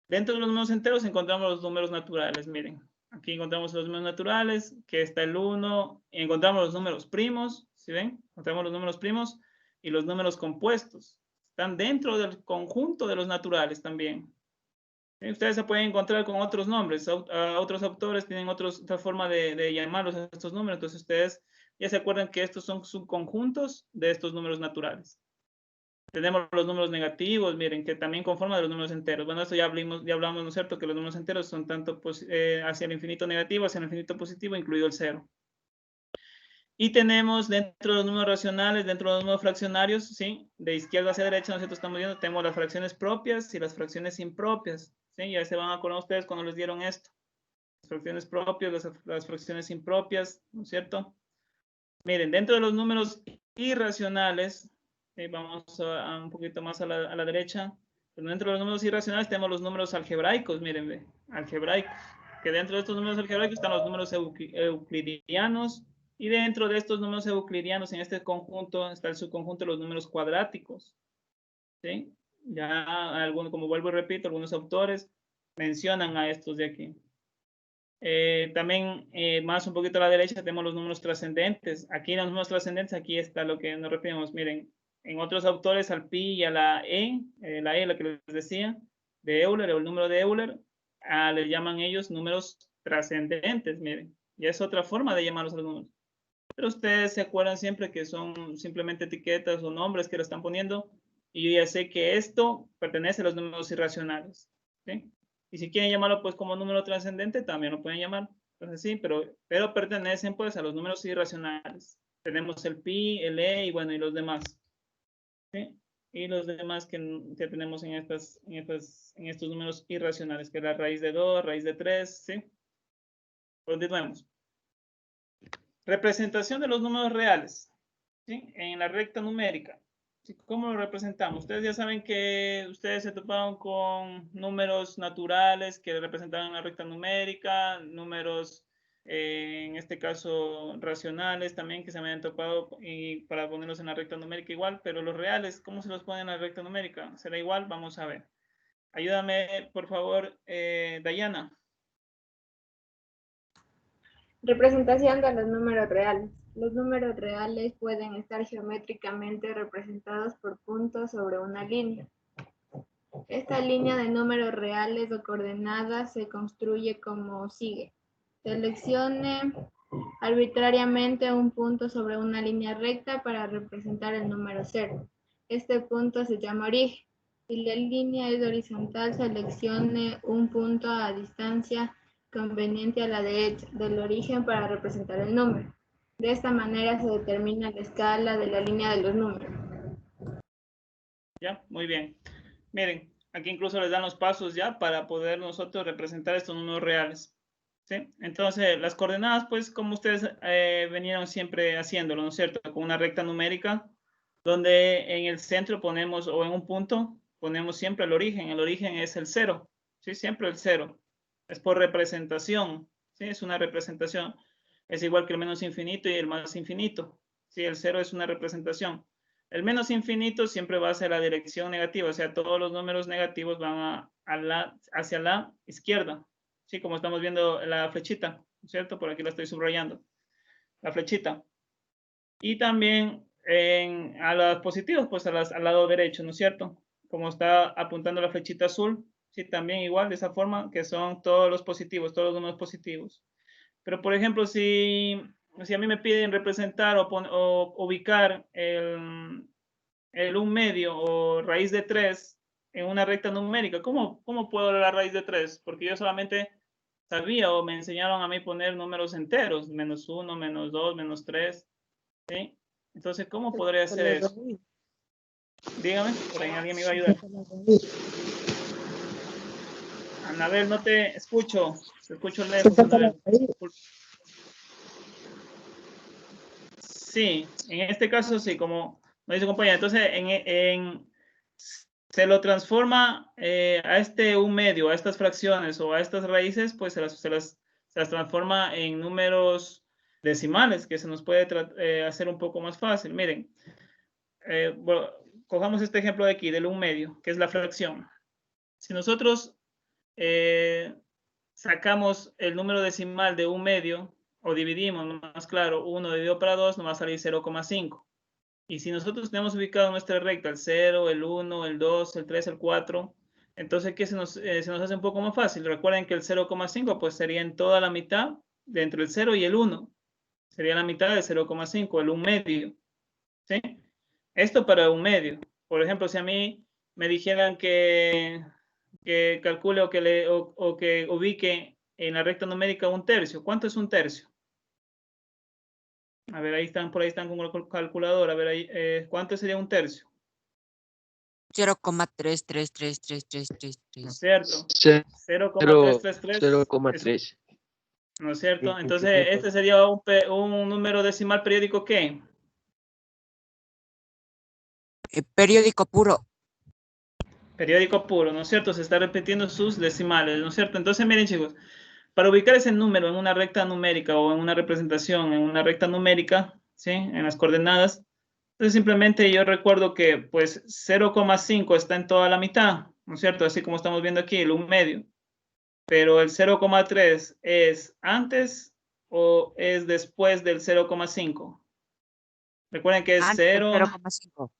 Dentro de los números enteros encontramos los números naturales. Miren, aquí encontramos los números naturales, que está el 1. Encontramos los números primos. ¿Sí ven? Encontramos los números primos y los números compuestos. Están dentro del conjunto de los naturales también. ¿Sí? Ustedes se pueden encontrar con otros nombres. Otros autores tienen otra forma de llamarlos a estos números. Entonces ustedes ya se acuerdan que estos son subconjuntos de estos números naturales. Tenemos los números negativos, miren, que también conforman los números enteros. Bueno, esto ya hablamos, ¿no es cierto? Que los números enteros son tanto hacia el infinito negativo, hacia el infinito positivo, incluido el cero. Y tenemos dentro de los números racionales, dentro de los números fraccionarios, ¿sí? De izquierda hacia derecha, nosotros estamos viendo, tenemos las fracciones propias y las fracciones impropias, ¿sí? Ya se van a acordar ustedes cuando les dieron esto. Las fracciones propias, las fracciones impropias, ¿no es cierto? Miren, dentro de los números irracionales, vamos un poquito más a la derecha, pero dentro de los números irracionales tenemos los números algebraicos, miren, algebraicos, que dentro de estos números algebraicos están los números euclidianos, y dentro de estos números euclidianos, en este conjunto, está el subconjunto de los números cuadráticos, ¿sí? Ya, como vuelvo y repito, algunos autores mencionan a estos de aquí. También más un poquito a la derecha tenemos los números trascendentes. Aquí en los números trascendentes, aquí está lo que nos referimos. Miren, en otros autores al pi y a la E, la que les decía, de Euler, o el número de Euler, le llaman ellos números trascendentes, miren. Y es otra forma de llamarlos a los números. Pero ustedes se acuerdan siempre que son simplemente etiquetas o nombres que le están poniendo. Y yo ya sé que esto pertenece a los números irracionales, ¿sí? Y si quieren llamarlo pues como número trascendente, también lo pueden llamar. Entonces sí, pero pertenecen pues a los números irracionales. Tenemos el pi, el e y bueno, y los demás. ¿Sí? Y los demás que tenemos en estos números irracionales, que es la raíz de 2, raíz de 3, ¿sí? Continuemos. Representación de los números reales, ¿sí? En la recta numérica. ¿Cómo lo representamos? Ustedes ya saben que ustedes se toparon con números naturales que representaban la recta numérica, números, en este caso, racionales también que se me habían topado y para ponerlos en la recta numérica igual, pero los reales, ¿cómo se los ponen en la recta numérica? ¿Será igual? Vamos a ver. Ayúdame, por favor, Dayana. Representación de los números reales. Los números reales pueden estar geométricamente representados por puntos sobre una línea. Esta línea de números reales o coordenadas se construye como sigue. Seleccione arbitrariamente un punto sobre una línea recta para representar el número 0. Este punto se llama origen. Si la línea es horizontal, seleccione un punto a distancia conveniente a la derecha del origen para representar el número. De esta manera se determina la escala de la línea de los números. Ya, muy bien. Miren, aquí incluso les dan los pasos ya para poder nosotros representar estos números reales. ¿Sí? Entonces, las coordenadas, pues, como ustedes venían siempre haciéndolo, ¿no es cierto? Con una recta numérica, donde en el centro ponemos, o en un punto, ponemos siempre el origen. El origen es el 0, ¿sí? Siempre el 0. Es por representación, ¿sí? Es una representación. Es igual que el menos infinito y el más infinito. ¿Sí? El 0 es una representación. El menos infinito siempre va hacia la dirección negativa, o sea, todos los números negativos van hacia la izquierda. Sí, como estamos viendo la flechita, ¿cierto? Por aquí la estoy subrayando. La flechita. Y también a los positivos, pues al lado derecho, ¿no es cierto? Como está apuntando la flechita azul, sí, también igual, de esa forma, que son todos los positivos, todos los números positivos. Pero, por ejemplo, si a mí me piden representar o ubicar el 1/2 o raíz de 3 en una recta numérica, ¿cómo puedo la raíz de 3? Porque yo solamente sabía o me enseñaron a mí poner números enteros, -1, -2, -3, ¿sí? Entonces, ¿cómo podría hacer eso? Dígame, por ahí alguien me iba a ayudar. Anabel, no te escucho. Te escucho lejos, Anabel. Sí, en este caso sí, como nos dice compañera. Entonces, se lo transforma a este 1/2, a estas fracciones o a estas raíces, pues se las transforma en números decimales, que se nos puede hacer un poco más fácil. Miren, bueno, cojamos este ejemplo de aquí, del 1/2, que es la fracción. Si nosotros sacamos el número decimal de 1/2 o dividimos, más claro, 1 dividido para 2 nos va a salir 0,5. Y si nosotros tenemos ubicado nuestra recta el 0, el 1, el 2, el 3, el 4, entonces ¿qué se nos hace un poco más fácil? Recuerden que el 0,5 pues sería en toda la mitad de entre el 0 y el 1. Sería la mitad de 0,5, el 1/2. ¿Sí? Esto para 1/2. Por ejemplo, si a mí me dijeran que calcule o que ubique en la recta numérica 1/3. ¿Cuánto es 1/3? A ver, por ahí están con el calculador. A ver, ahí, ¿cuánto sería 1/3? 0,3333333. ¿No es cierto? 0,333. 0,3. ¿No es cierto? Entonces, este sería un número decimal periódico, ¿qué? Periódico puro. Periódico puro, ¿no es cierto? Se está repitiendo sus decimales, ¿no es cierto? Entonces, miren, chicos, para ubicar ese número en una recta numérica o en una representación en una recta numérica, ¿sí? En las coordenadas, entonces simplemente yo recuerdo que, pues, 0,5 está en toda la mitad, ¿no es cierto? Así como estamos viendo aquí, el 1/2. Pero el 0,3 ¿es antes o es después del 0,5? Recuerden que es 0. 0,5.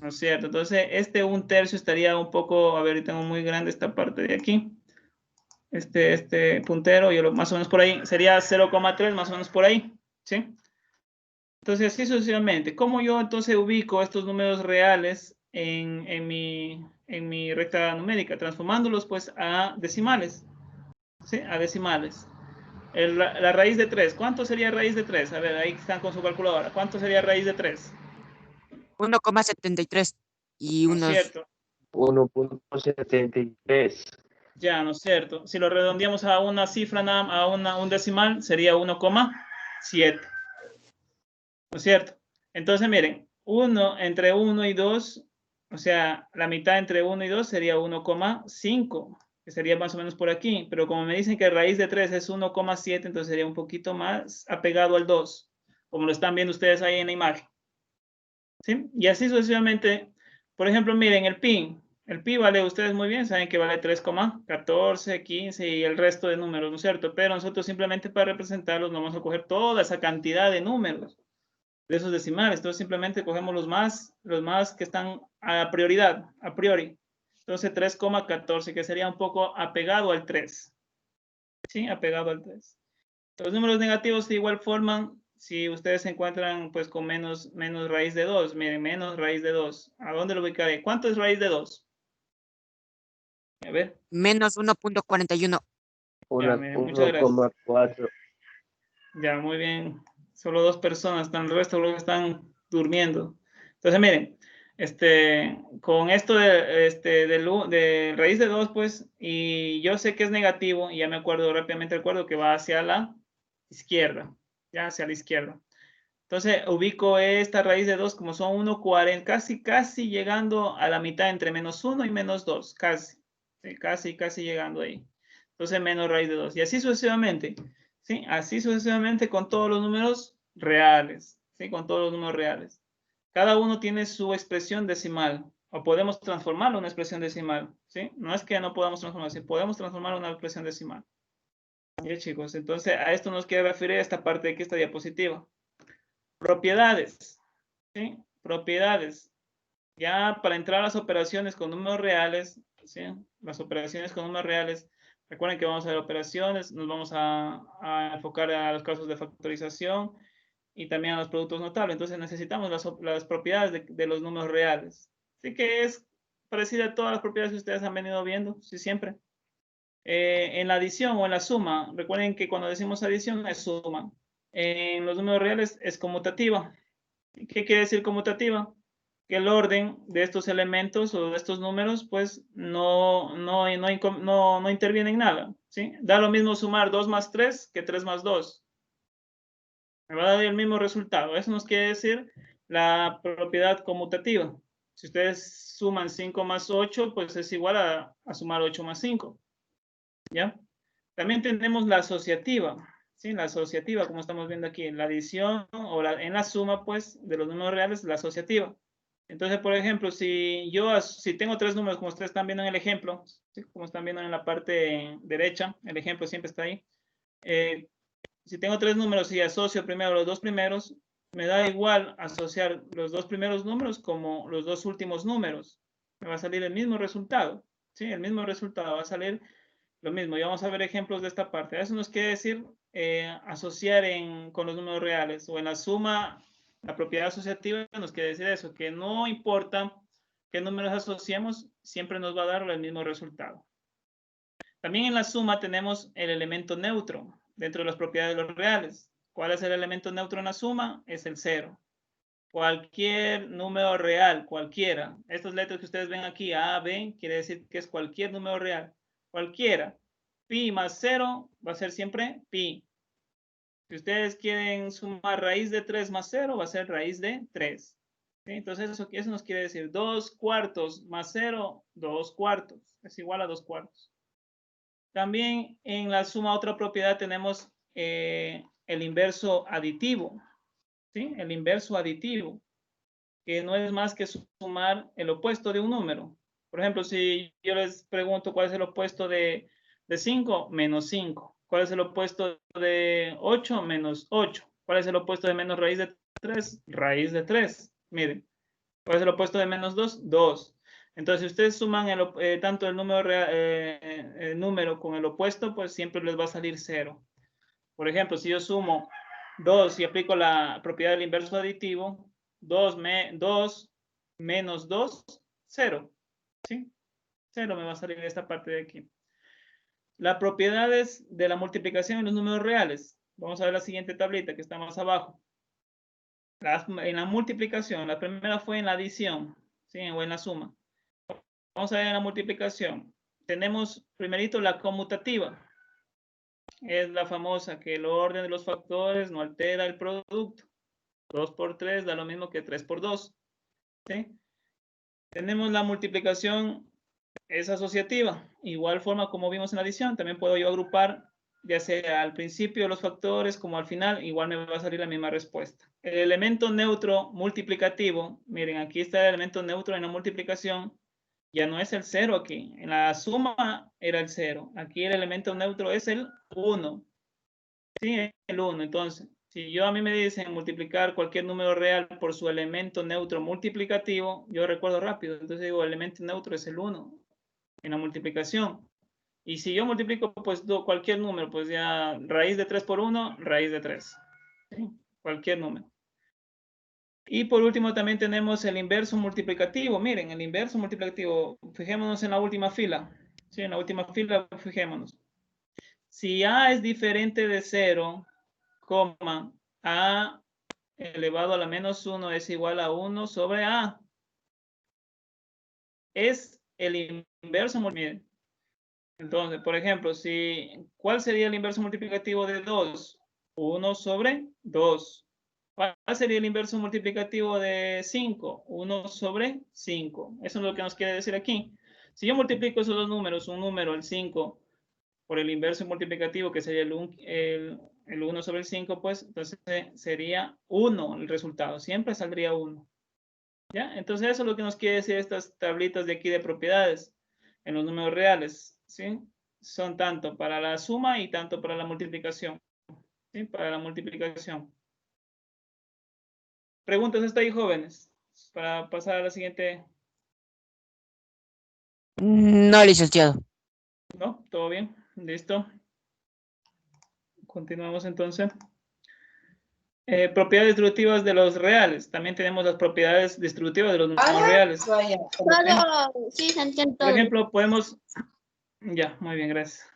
¿No es cierto? Entonces, este 1/3 estaría un poco, a ver, tengo muy grande esta parte de aquí. Este puntero, más o menos por ahí, sería 0,3, más o menos por ahí, ¿sí? Entonces, así sucesivamente. ¿Cómo yo entonces ubico estos números reales en mi recta numérica? Transformándolos, pues, a decimales, ¿sí? A decimales. La raíz de 3, ¿cuánto sería raíz de 3? A ver, ahí están con su calculadora. ¿Cuánto sería raíz de 3? 1,73 y ¿No es unos cierto? 1,73. Ya, ¿no es cierto? Si lo redondeamos a una cifra, a un decimal, sería 1,7. ¿No es cierto? Entonces, miren, entre 1 y 2, o sea, la mitad entre 1 y 2 sería 1,5, que sería más o menos por aquí. Pero como me dicen que raíz de 3 es 1,7, entonces sería un poquito más apegado al 2, como lo están viendo ustedes ahí en la imagen. ¿Sí? Y así sucesivamente. Por ejemplo, miren, el pi. El pi vale, ustedes muy bien, saben que vale 3,14, 15 y el resto de números, ¿no es cierto? Pero nosotros simplemente para representarlos no vamos a coger toda esa cantidad de números, de esos decimales. Entonces simplemente cogemos los más que están a prioridad, a priori. Entonces 3,14, que sería un poco apegado al 3. ¿Sí? Apegado al 3. Los números negativos de igual forma, si ustedes se encuentran pues con menos raíz de 2, miren, menos raíz de 2. ¿A dónde lo ubicaré? ¿Cuánto es raíz de 2? A ver. Menos 1,41. Ya, miren, muchas gracias. 1,4. Ya, muy bien. Solo 2 personas, el resto luego están durmiendo. Entonces, miren, con esto de raíz de 2, pues, y yo sé que es negativo, y ya me acuerdo, rápidamente recuerdo que va hacia la izquierda, ya hacia la izquierda. Entonces, ubico esta raíz de 2 como son 1,40, casi llegando a la mitad entre -1 y -2, casi. ¿Sí? Casi llegando ahí. Entonces, menos raíz de 2. Y así sucesivamente. ¿Sí? Así sucesivamente con todos los números reales. ¿Sí? Con todos los números reales. Cada uno tiene su expresión decimal. O podemos transformarlo en una expresión decimal. ¿Sí? No es que no podamos transformarlo, sí, podemos transformarlo en una expresión decimal. Ya, chicos. Entonces, a esto nos quiere referir esta parte de aquí, esta diapositiva. Propiedades. ¿sí? Propiedades. Ya para entrar a las operaciones con números reales, ¿sí? Las operaciones con números reales, recuerden que vamos a ver operaciones, nos vamos a enfocar a los casos de factorización y también a los productos notables. Entonces necesitamos las propiedades de los números reales. Así que es parecida a todas las propiedades que ustedes han venido viendo, sí, siempre. En la adición o en la suma, recuerden que cuando decimos adición es suma. En los números reales es conmutativa. ¿Qué quiere decir conmutativa? Que el orden de estos elementos o de estos números, pues no interviene en nada, ¿sí? Da lo mismo sumar 2 más 3 que 3 más 2. Me va a dar el mismo resultado. Eso nos quiere decir la propiedad conmutativa. Si ustedes suman 5 más 8, pues es igual a sumar 8 más 5. ¿Ya? También tenemos la asociativa. ¿Sí? La asociativa, como estamos viendo aquí, en la adición o en la suma, pues, de los números reales, la asociativa. Entonces, por ejemplo, si tengo tres números, como ustedes están viendo en el ejemplo, ¿sí? Como están viendo en la parte derecha, el ejemplo siempre está ahí. Si tengo tres números y asocio primero los dos primeros, me da igual asociar los dos primeros números como los dos últimos números. Me va a salir el mismo resultado. ¿Sí? El mismo resultado va a salir lo mismo. Y vamos a ver ejemplos de esta parte. Eso nos quiere decir asociar con los números reales o en la suma. La propiedad asociativa nos quiere decir eso, que no importa qué números asociamos, siempre nos va a dar el mismo resultado. También en la suma tenemos el elemento neutro dentro de las propiedades de los reales. ¿Cuál es el elemento neutro en la suma? Es el 0. Cualquier número real, cualquiera. Estas letras que ustedes ven aquí, A, B, quiere decir que es cualquier número real. Cualquiera. Pi más 0 va a ser siempre pi. Si ustedes quieren sumar raíz de 3 más 0, va a ser raíz de 3. ¿Sí? Entonces eso nos quiere decir 2 cuartos más 0, 2 cuartos. Es igual a 2 cuartos. También en la suma otra propiedad tenemos el inverso aditivo. ¿Sí? El inverso aditivo, que no es más que sumar el opuesto de un número. Por ejemplo, si yo les pregunto cuál es el opuesto de 5, menos 5. ¿Cuál es el opuesto de 8? Menos 8. ¿Cuál es el opuesto de menos raíz de 3? Raíz de 3. Miren. ¿Cuál es el opuesto de menos 2? 2. Entonces, si ustedes suman tanto el número con el opuesto, pues siempre les va a salir 0. Por ejemplo, si yo sumo 2 y aplico la propiedad del inverso aditivo, 2 menos 2, 0. ¿Sí? 0 me va a salir esta parte de aquí. Las propiedades de la multiplicación en los números reales. Vamos a ver la siguiente tablita que está más abajo. En la multiplicación, la primera fue en la adición, ¿sí? O en la suma. Vamos a ver en la multiplicación. Tenemos primerito la conmutativa. Es la famosa que el orden de los factores no altera el producto. 2 por 3 da lo mismo que 3 por 2. ¿Sí? Tenemos la multiplicación, es asociativa. Igual forma como vimos en la adición, también puedo yo agrupar, ya sea al principio de los factores como al final, igual me va a salir la misma respuesta. El elemento neutro multiplicativo, miren, aquí está el elemento neutro en la multiplicación, ya no es el 0 aquí. En la suma era el 0. Aquí el elemento neutro es el 1. Sí, el 1. Entonces, si a mí me dicen multiplicar cualquier número real por su elemento neutro multiplicativo, yo recuerdo rápido. Entonces digo, el elemento neutro es el 1 en la multiplicación. Y si yo multiplico pues cualquier número, pues ya raíz de 3 por 1, raíz de 3. ¿Sí? Cualquier número. Y por último también tenemos el inverso multiplicativo. Miren, el inverso multiplicativo, fijémonos en la última fila. Sí, en la última fila, fijémonos. Si A es diferente de 0, A elevado a la menos 1 es igual a 1 sobre A. Es el inverso multiplicativo. Entonces, por ejemplo, ¿cuál sería el inverso multiplicativo de 2? 1 sobre 2. ¿Cuál sería el inverso multiplicativo de 5? 1 sobre 5. Eso es lo que nos quiere decir aquí. Si yo multiplico esos dos números, un número, el 5, por el inverso multiplicativo, que sería el 1 sobre el 5, pues entonces sería 1 el resultado. Siempre saldría 1. ¿Ya? Entonces eso es lo que nos quiere decir estas tablitas de aquí de propiedades en los números reales. ¿Sí? Son tanto para la suma y tanto para la multiplicación. ¿Sí? Para la multiplicación. ¿Preguntas hasta ahí, jóvenes? Para pasar a la siguiente. No, licenciado. ¿No? ¿Todo bien? ¿Listo? Continuamos entonces. Propiedades distributivas de los reales. También tenemos las propiedades distributivas de los números reales. Todo, sí, se entiende Por todo. ejemplo, podemos... Ya, muy bien, gracias.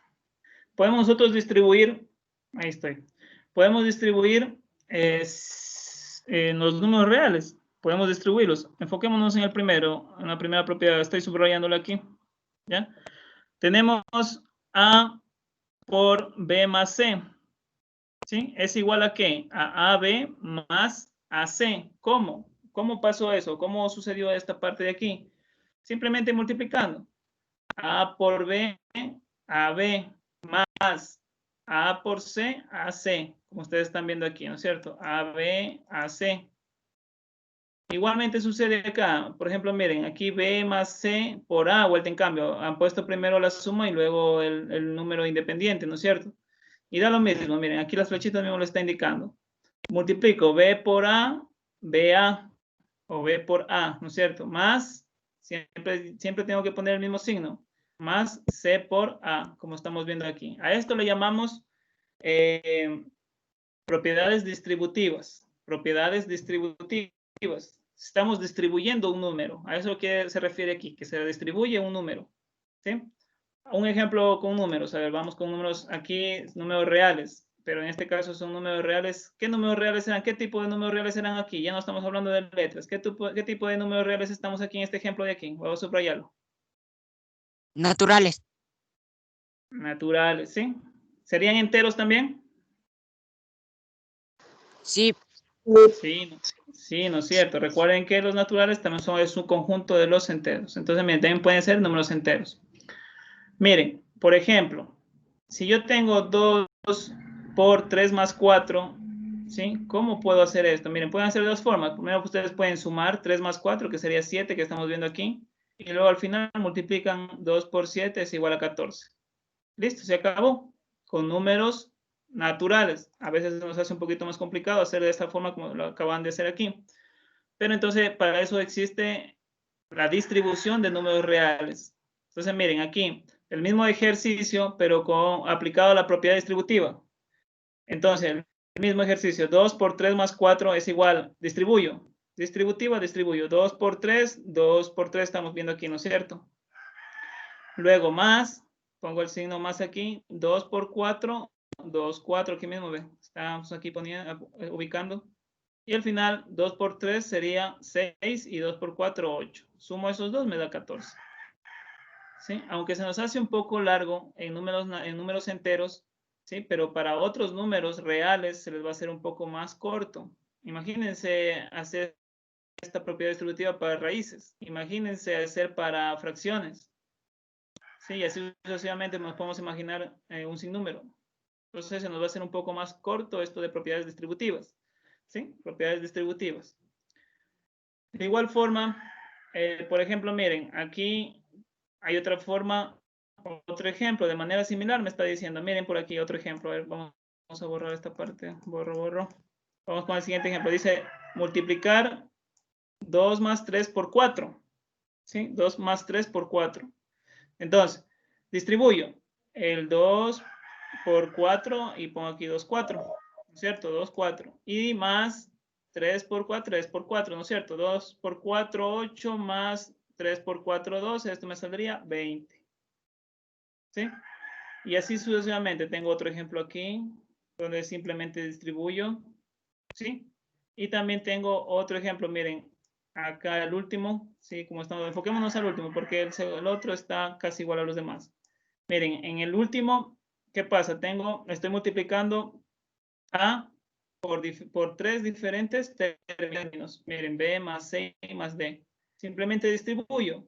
Podemos nosotros distribuir... Ahí estoy. Podemos distribuir los números reales. Podemos distribuirlos. Enfoquémonos en el primero, en la primera propiedad. Estoy subrayándolo aquí. ¿Ya? Tenemos A por B más C. ¿Sí? ¿Es igual a qué? A AB más AC. ¿Cómo? ¿Cómo pasó eso? ¿Cómo sucedió esta parte de aquí? Simplemente multiplicando. A por B, AB más A por C, AC. Como ustedes están viendo aquí, ¿no es cierto? AB, AC. Igualmente sucede acá. Por ejemplo, miren, aquí B más C por A, vuelta en cambio. Han puesto primero la suma y luego el número independiente, ¿no es cierto? Y da lo mismo, miren, aquí las flechitas mismo lo está indicando. Multiplico B por A, BA, o B por A, ¿no es cierto? Más, siempre tengo que poner el mismo signo, más C por A, como estamos viendo aquí. A esto le llamamos propiedades distributivas. Propiedades distributivas. Estamos distribuyendo un número. A eso que se refiere aquí, que se distribuye un número. ¿Sí? Un ejemplo con números. A ver, vamos con números aquí, números reales. Pero en este caso son números reales. ¿Qué números reales serán? ¿Qué tipo de números reales serán aquí? Ya no estamos hablando de letras. ¿Qué tipo de números reales estamos aquí en este ejemplo de aquí? Voy a subrayarlo. Naturales. Naturales, ¿sí? ¿Serían enteros también? Sí. Sí, no es cierto. Recuerden que los naturales también son es un conjunto de los enteros. Entonces, miren, también pueden ser números enteros. Miren, por ejemplo, si yo tengo 2 por 3 más 4, ¿sí? ¿Cómo puedo hacer esto? Miren, pueden hacer de dos formas. Primero, ustedes pueden sumar 3 más 4, que sería 7, que estamos viendo aquí. Y luego al final multiplican 2 por 7, es igual a 14. Listo, se acabó. Con números naturales. A veces nos hace un poquito más complicado hacer de esta forma como lo acaban de hacer aquí. Pero entonces, para eso existe la distribución de números reales. Entonces, miren, aquí, el mismo ejercicio, pero aplicado a la propiedad distributiva. Entonces, el mismo ejercicio, 2 por 3 más 4 es igual, distribuyo. Distributiva, distribuyo. 2 por 3 estamos viendo aquí, ¿no es cierto? Luego más, pongo el signo más aquí, 2 por 4, 2, 4, aquí mismo, ve. Estamos aquí ubicando. Y al final, 2 por 3 sería 6 y 2 por 4, 8. Sumo esos dos, me da 14. ¿Sí? Aunque se nos hace un poco largo en números enteros, ¿sí? Pero para otros números reales se les va a hacer un poco más corto. Imagínense hacer esta propiedad distributiva para raíces. Imagínense hacer para fracciones. Sí, y así sucesivamente nos podemos imaginar un sinnúmero. Entonces se nos va a hacer un poco más corto esto de propiedades distributivas. ¿Sí? Propiedades distributivas. De igual forma, por ejemplo, miren, aquí hay otra forma, otro ejemplo, de manera similar me está diciendo, miren por aquí otro ejemplo, a ver, vamos a borrar esta parte, borro. Vamos con el siguiente ejemplo, dice multiplicar 2 más 3 por 4, ¿sí? 2 más 3 por 4. Entonces, distribuyo el 2 por 4 y pongo aquí 2, 4, ¿cierto? 2, 4. Y más 3 por 4, 3 por 4, ¿no es cierto? 2 por 4, 8, más 3 por 4, 12. Esto me saldría 20. ¿Sí? Y así sucesivamente. Tengo otro ejemplo aquí, donde simplemente distribuyo. ¿Sí? Y también tengo otro ejemplo, miren, acá el último, ¿sí? Como estamos, enfoquémonos al último, porque el otro está casi igual a los demás. Miren, en el último, ¿qué pasa? Estoy multiplicando A por 3 diferentes términos. Miren, B más C más D. Simplemente distribuyo.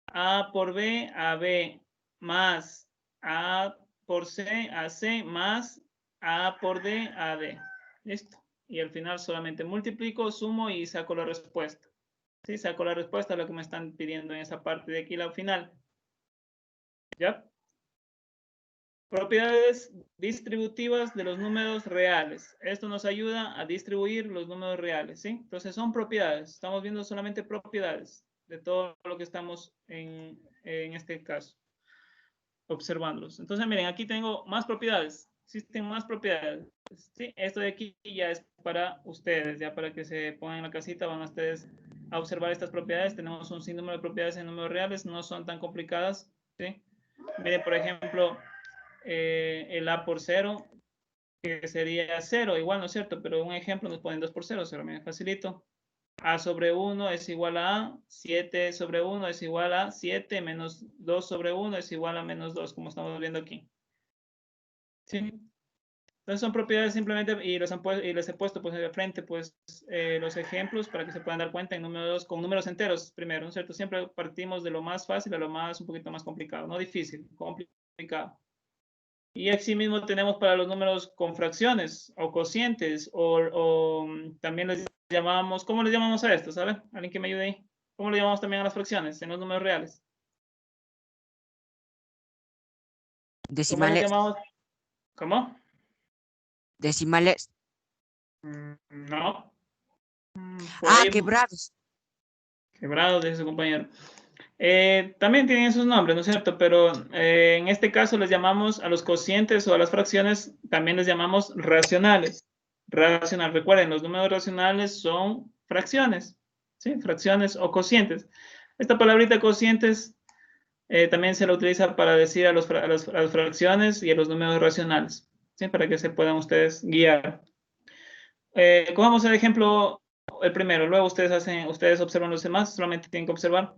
A por B, AB, más A por C, AC, más A por D, AD. Listo. Y al final solamente multiplico, sumo y saco la respuesta. ¿Sí? Saco la respuesta a lo que me están pidiendo en esa parte de aquí, la final. ¿Ya? propiedades distributivas de los números reales. Esto nos ayuda a distribuir los números reales, ¿sí? Entonces son propiedades. Estamos viendo solamente propiedades de todo lo que estamos en este caso observándolos. Entonces, miren, aquí tengo más propiedades. Existen más propiedades. ¿Sí? Esto de aquí ya es para ustedes, ya para que se pongan en la casita, van ustedes a observar estas propiedades. Tenemos un sinnúmero de propiedades en números reales, no son tan complicadas, ¿sí? Miren, por ejemplo, el A por 0, que sería 0, igual, ¿no es cierto? Pero un ejemplo nos ponen 2 por 0, 0, miren, facilito. A sobre 1 es igual a 7 sobre 1 es igual a 7, menos 2 sobre 1 es igual a menos 2, como estamos viendo aquí. ¿Sí? Entonces son propiedades simplemente, y les he puesto pues de frente pues los ejemplos para que se puedan dar cuenta en números, con números enteros primero, ¿no es cierto? Siempre partimos de lo más fácil a lo más un poquito más complicado, no difícil, complicado. Y así mismo tenemos para los números con fracciones o cocientes o también les llamamos, ¿cómo les llamamos a esto? ¿Sabe? ¿Alguien que me ayude ahí? ¿Cómo le llamamos también a las fracciones en los números reales? ¿Cómo les Decimales. llamamos? ¿Cómo? Decimales. No. Por Ah, ahí, quebrados. quebrados, dice su compañero. También tienen esos nombres, ¿no es cierto? Pero en este caso les llamamos a los cocientes o a las fracciones, también les llamamos racionales. Racional, recuerden, los números racionales son fracciones, ¿sí? Fracciones o cocientes. Esta palabrita cocientes también se la utiliza para decir a las fracciones y a los números racionales, ¿sí? Para que se puedan ustedes guiar. Cogamos el ejemplo, el primero, luego ustedes observan los demás, solamente tienen que observar.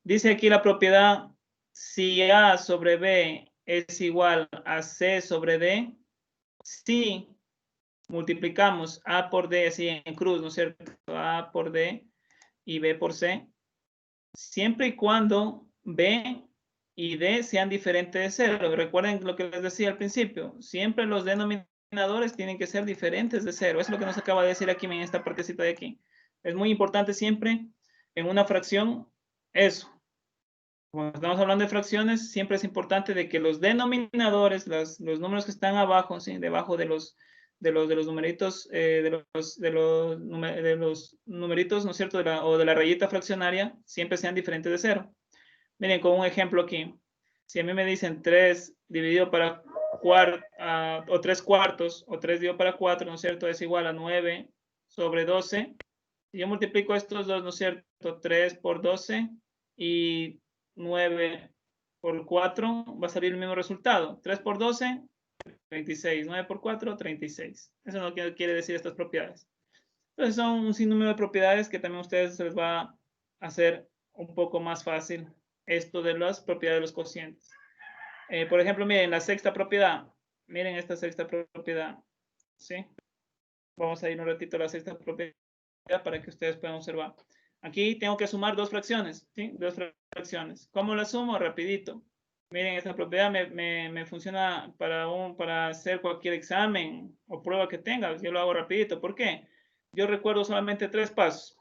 Dice aquí la propiedad, si A sobre B es igual a C sobre D, si multiplicamos A por D, así en cruz, ¿no es cierto? A por D y B por C, siempre y cuando B y D sean diferentes de 0. Recuerden lo que les decía al principio, siempre los denominadores tienen que ser diferentes de 0. Eso es lo que nos acaba de decir aquí en esta partecita de aquí. Es muy importante siempre en una fracción eso. Cuando estamos hablando de fracciones, siempre es importante de que los denominadores, los números que están abajo, ¿sí? Debajo de los numeritos, de los numeritos, ¿no es cierto? O de la rayita fraccionaria, siempre sean diferentes de 0. Miren, con un ejemplo aquí. Si a mí me dicen 3 dividido para o 3 cuartos, o 3 dividido para 4, ¿no es cierto? Es igual a 9 sobre 12. Si yo multiplico estos dos, ¿no es cierto? 3 por 12 y 9 por 4 va a salir el mismo resultado. 3 por 12, 36. 9 por 4, 36. Eso no quiere decir estas propiedades. Entonces son un sinnúmero de propiedades que también a ustedes se les va a hacer un poco más fácil esto de las propiedades de los cocientes. Por ejemplo, miren, la sexta propiedad. Miren esta sexta propiedad. ¿Sí? Vamos a ir un ratito a la sexta propiedad para que ustedes puedan observar. Aquí tengo que sumar dos fracciones, ¿sí? Dos fracciones. ¿Cómo las sumo? Rapidito. Miren, esta propiedad me funciona para hacer cualquier examen o prueba que tenga. Yo lo hago rapidito. ¿Por qué? Yo recuerdo solamente 3 pasos.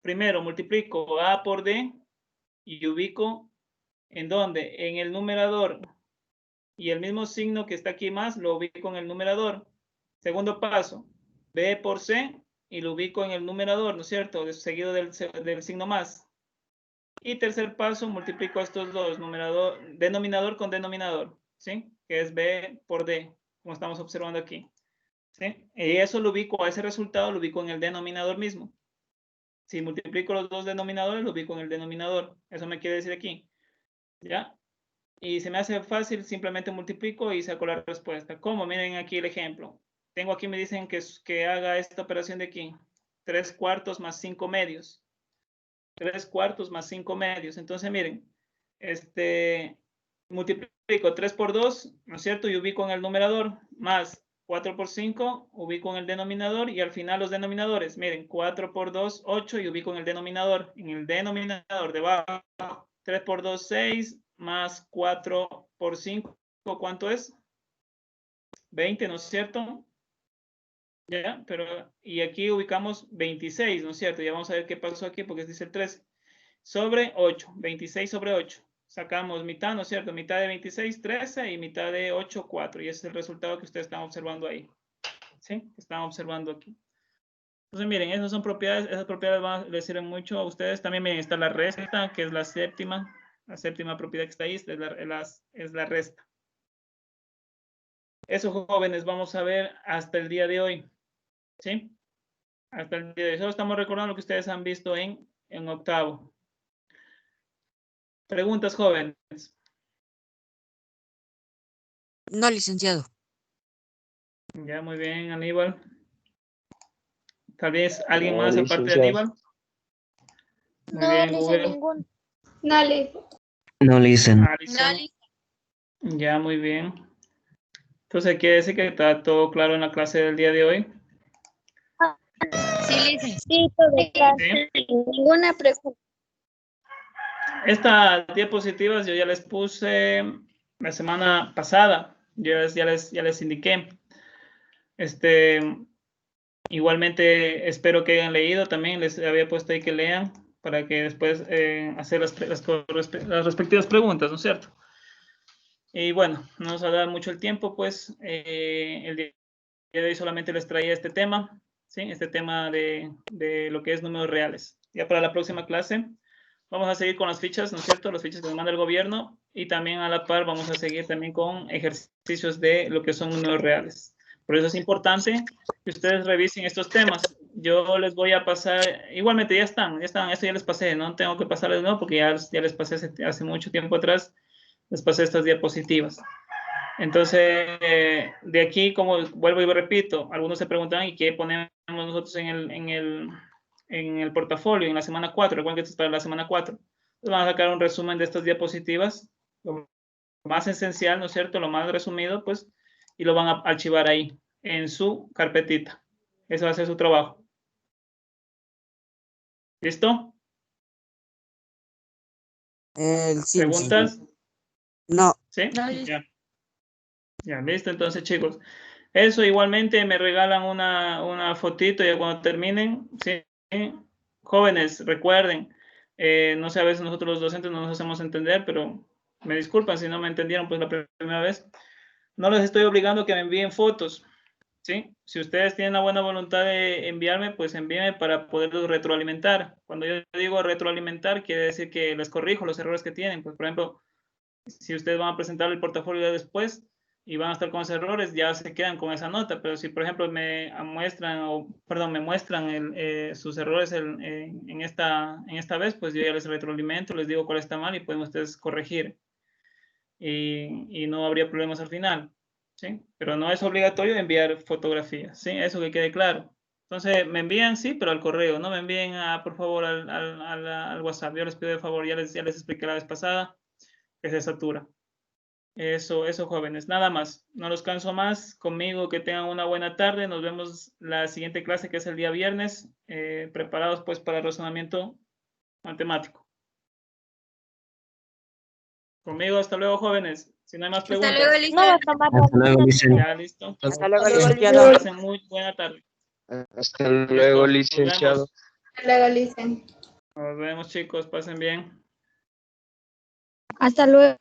Primero, multiplico A por D y ubico ¿en dónde? En el numerador. Y el mismo signo que está aquí más, lo ubico en el numerador. Segundo paso, B por C y lo ubico en el numerador, ¿no es cierto? Seguido del signo más. Y tercer paso, multiplico estos dos, denominador con denominador, ¿sí? Que es B por D, como estamos observando aquí. ¿Sí? Y eso lo ubico, a ese resultado lo ubico en el denominador mismo. Si multiplico los dos denominadores, lo ubico en el denominador. Eso me quiere decir aquí. ¿Ya? Y se me hace fácil, simplemente multiplico y saco la respuesta. ¿Cómo? Miren aquí el ejemplo. Tengo aquí, me dicen que haga esta operación de aquí. 3 cuartos más 5 medios. 3 cuartos más 5 medios. Entonces, miren, multiplico 3 por 2, ¿no es cierto? Y ubico en el numerador, más 4 por 5, ubico en el denominador y al final los denominadores. Miren, 4 por 2, 8 y ubico en el denominador. En el denominador debajo, 3 por 2, 6, más 4 por 5, ¿cuánto es? 20, ¿no es cierto? Ya, pero, y aquí ubicamos 26, ¿no es cierto? Ya vamos a ver qué pasó aquí porque dice el 13. Sobre 8, 26 sobre 8. sacamos mitad, ¿no es cierto? Mitad de 26, 13 y mitad de 8, 4. Y ese es el resultado que ustedes están observando ahí. ¿Sí? Están observando aquí. Entonces, miren, esas son propiedades, esas propiedades les sirven mucho a ustedes. También, miren, está la resta, que es la séptima propiedad que está ahí, es la resta. Eso, jóvenes, vamos a ver hasta el día de hoy. ¿Sí? Hasta el día de hoy. Solo estamos recordando lo que ustedes han visto en octavo. Preguntas, jóvenes. No, licenciado. Ya, muy bien, Aníbal. Tal vez alguien No, más aparte de licenciado. Aníbal. Muy No, bien, dice Google. ninguno. No, lice. No listen. Alison. Ya, muy bien. Entonces, quiere decir que está todo claro en la clase del día de hoy. Sí, licenciado. Sí, todo claro. ¿Sí? Ninguna pregunta. Estas diapositivas yo ya les puse la semana pasada. Ya les indiqué. Igualmente espero que hayan leído. También les había puesto ahí que lean para que después hacer las respectivas preguntas, ¿no es cierto? Y bueno, no nos va a dar mucho el tiempo, pues el día de hoy solamente les traía este tema, ¿sí? Este tema de lo que es números reales. Ya para la próxima clase vamos a seguir con las fichas, ¿no es cierto? Las fichas que nos manda el gobierno y también a la par vamos a seguir también con ejercicios de lo que son números reales. Por eso es importante que ustedes revisen estos temas. Yo les voy a pasar, igualmente ya están, esto ya les pasé, no tengo que pasarles de nuevo porque ya les pasé hace mucho tiempo atrás, les pasé estas diapositivas. Entonces, de aquí, como vuelvo y repito, algunos se preguntan, ¿y qué ponemos nosotros en el portafolio, en la semana 4? Recuerden que esto es para la semana 4. Entonces, vamos a sacar un resumen de estas diapositivas, lo más esencial, ¿no es cierto? Lo más resumido, pues, y lo van a archivar ahí, en su carpetita. Eso va a ser su trabajo. ¿Listo? Sí, ¿Preguntas? no. ¿Sí? No, Ya, listo. Entonces, chicos, eso igualmente me regalan una fotito ya cuando terminen. ¿Sí? Jóvenes, recuerden, no sé, a veces nosotros los docentes no nos hacemos entender, pero me disculpan si no me entendieron pues la primera vez. No les estoy obligando a que me envíen fotos, ¿sí? Si ustedes tienen la buena voluntad de enviarme, pues envíenme para poderlos retroalimentar. Cuando yo digo retroalimentar, quiere decir que les corrijo los errores que tienen. Pues, por ejemplo, si ustedes van a presentar el portafolio después y van a estar con esos errores, ya se quedan con esa nota. Pero si, por ejemplo, me muestran sus errores en esta vez, pues yo ya les retroalimento, les digo cuál está mal y pueden ustedes corregir. Y no habría problemas al final, ¿sí? Pero no es obligatorio enviar fotografías, ¿sí? Eso que quede claro. Entonces, me envían, sí, pero al correo, no me envíen, por favor, al WhatsApp. Yo les pido de favor, ya les expliqué la vez pasada, que se satura. Eso, jóvenes, nada más. No los canso más. Conmigo, que tengan una buena tarde. Nos vemos la siguiente clase, que es el día viernes, preparados pues para el razonamiento matemático. Conmigo, hasta luego, jóvenes. Si no hay más preguntas. Hasta luego, licenciado. Hasta luego, licenciado. Ya, listo. Hasta luego, Que licenciado. pasen muy buena tarde. Hasta luego, Listo, nos licenciado. vemos. Luego, licen. Nos vemos, chicos. Pasen bien. Hasta luego.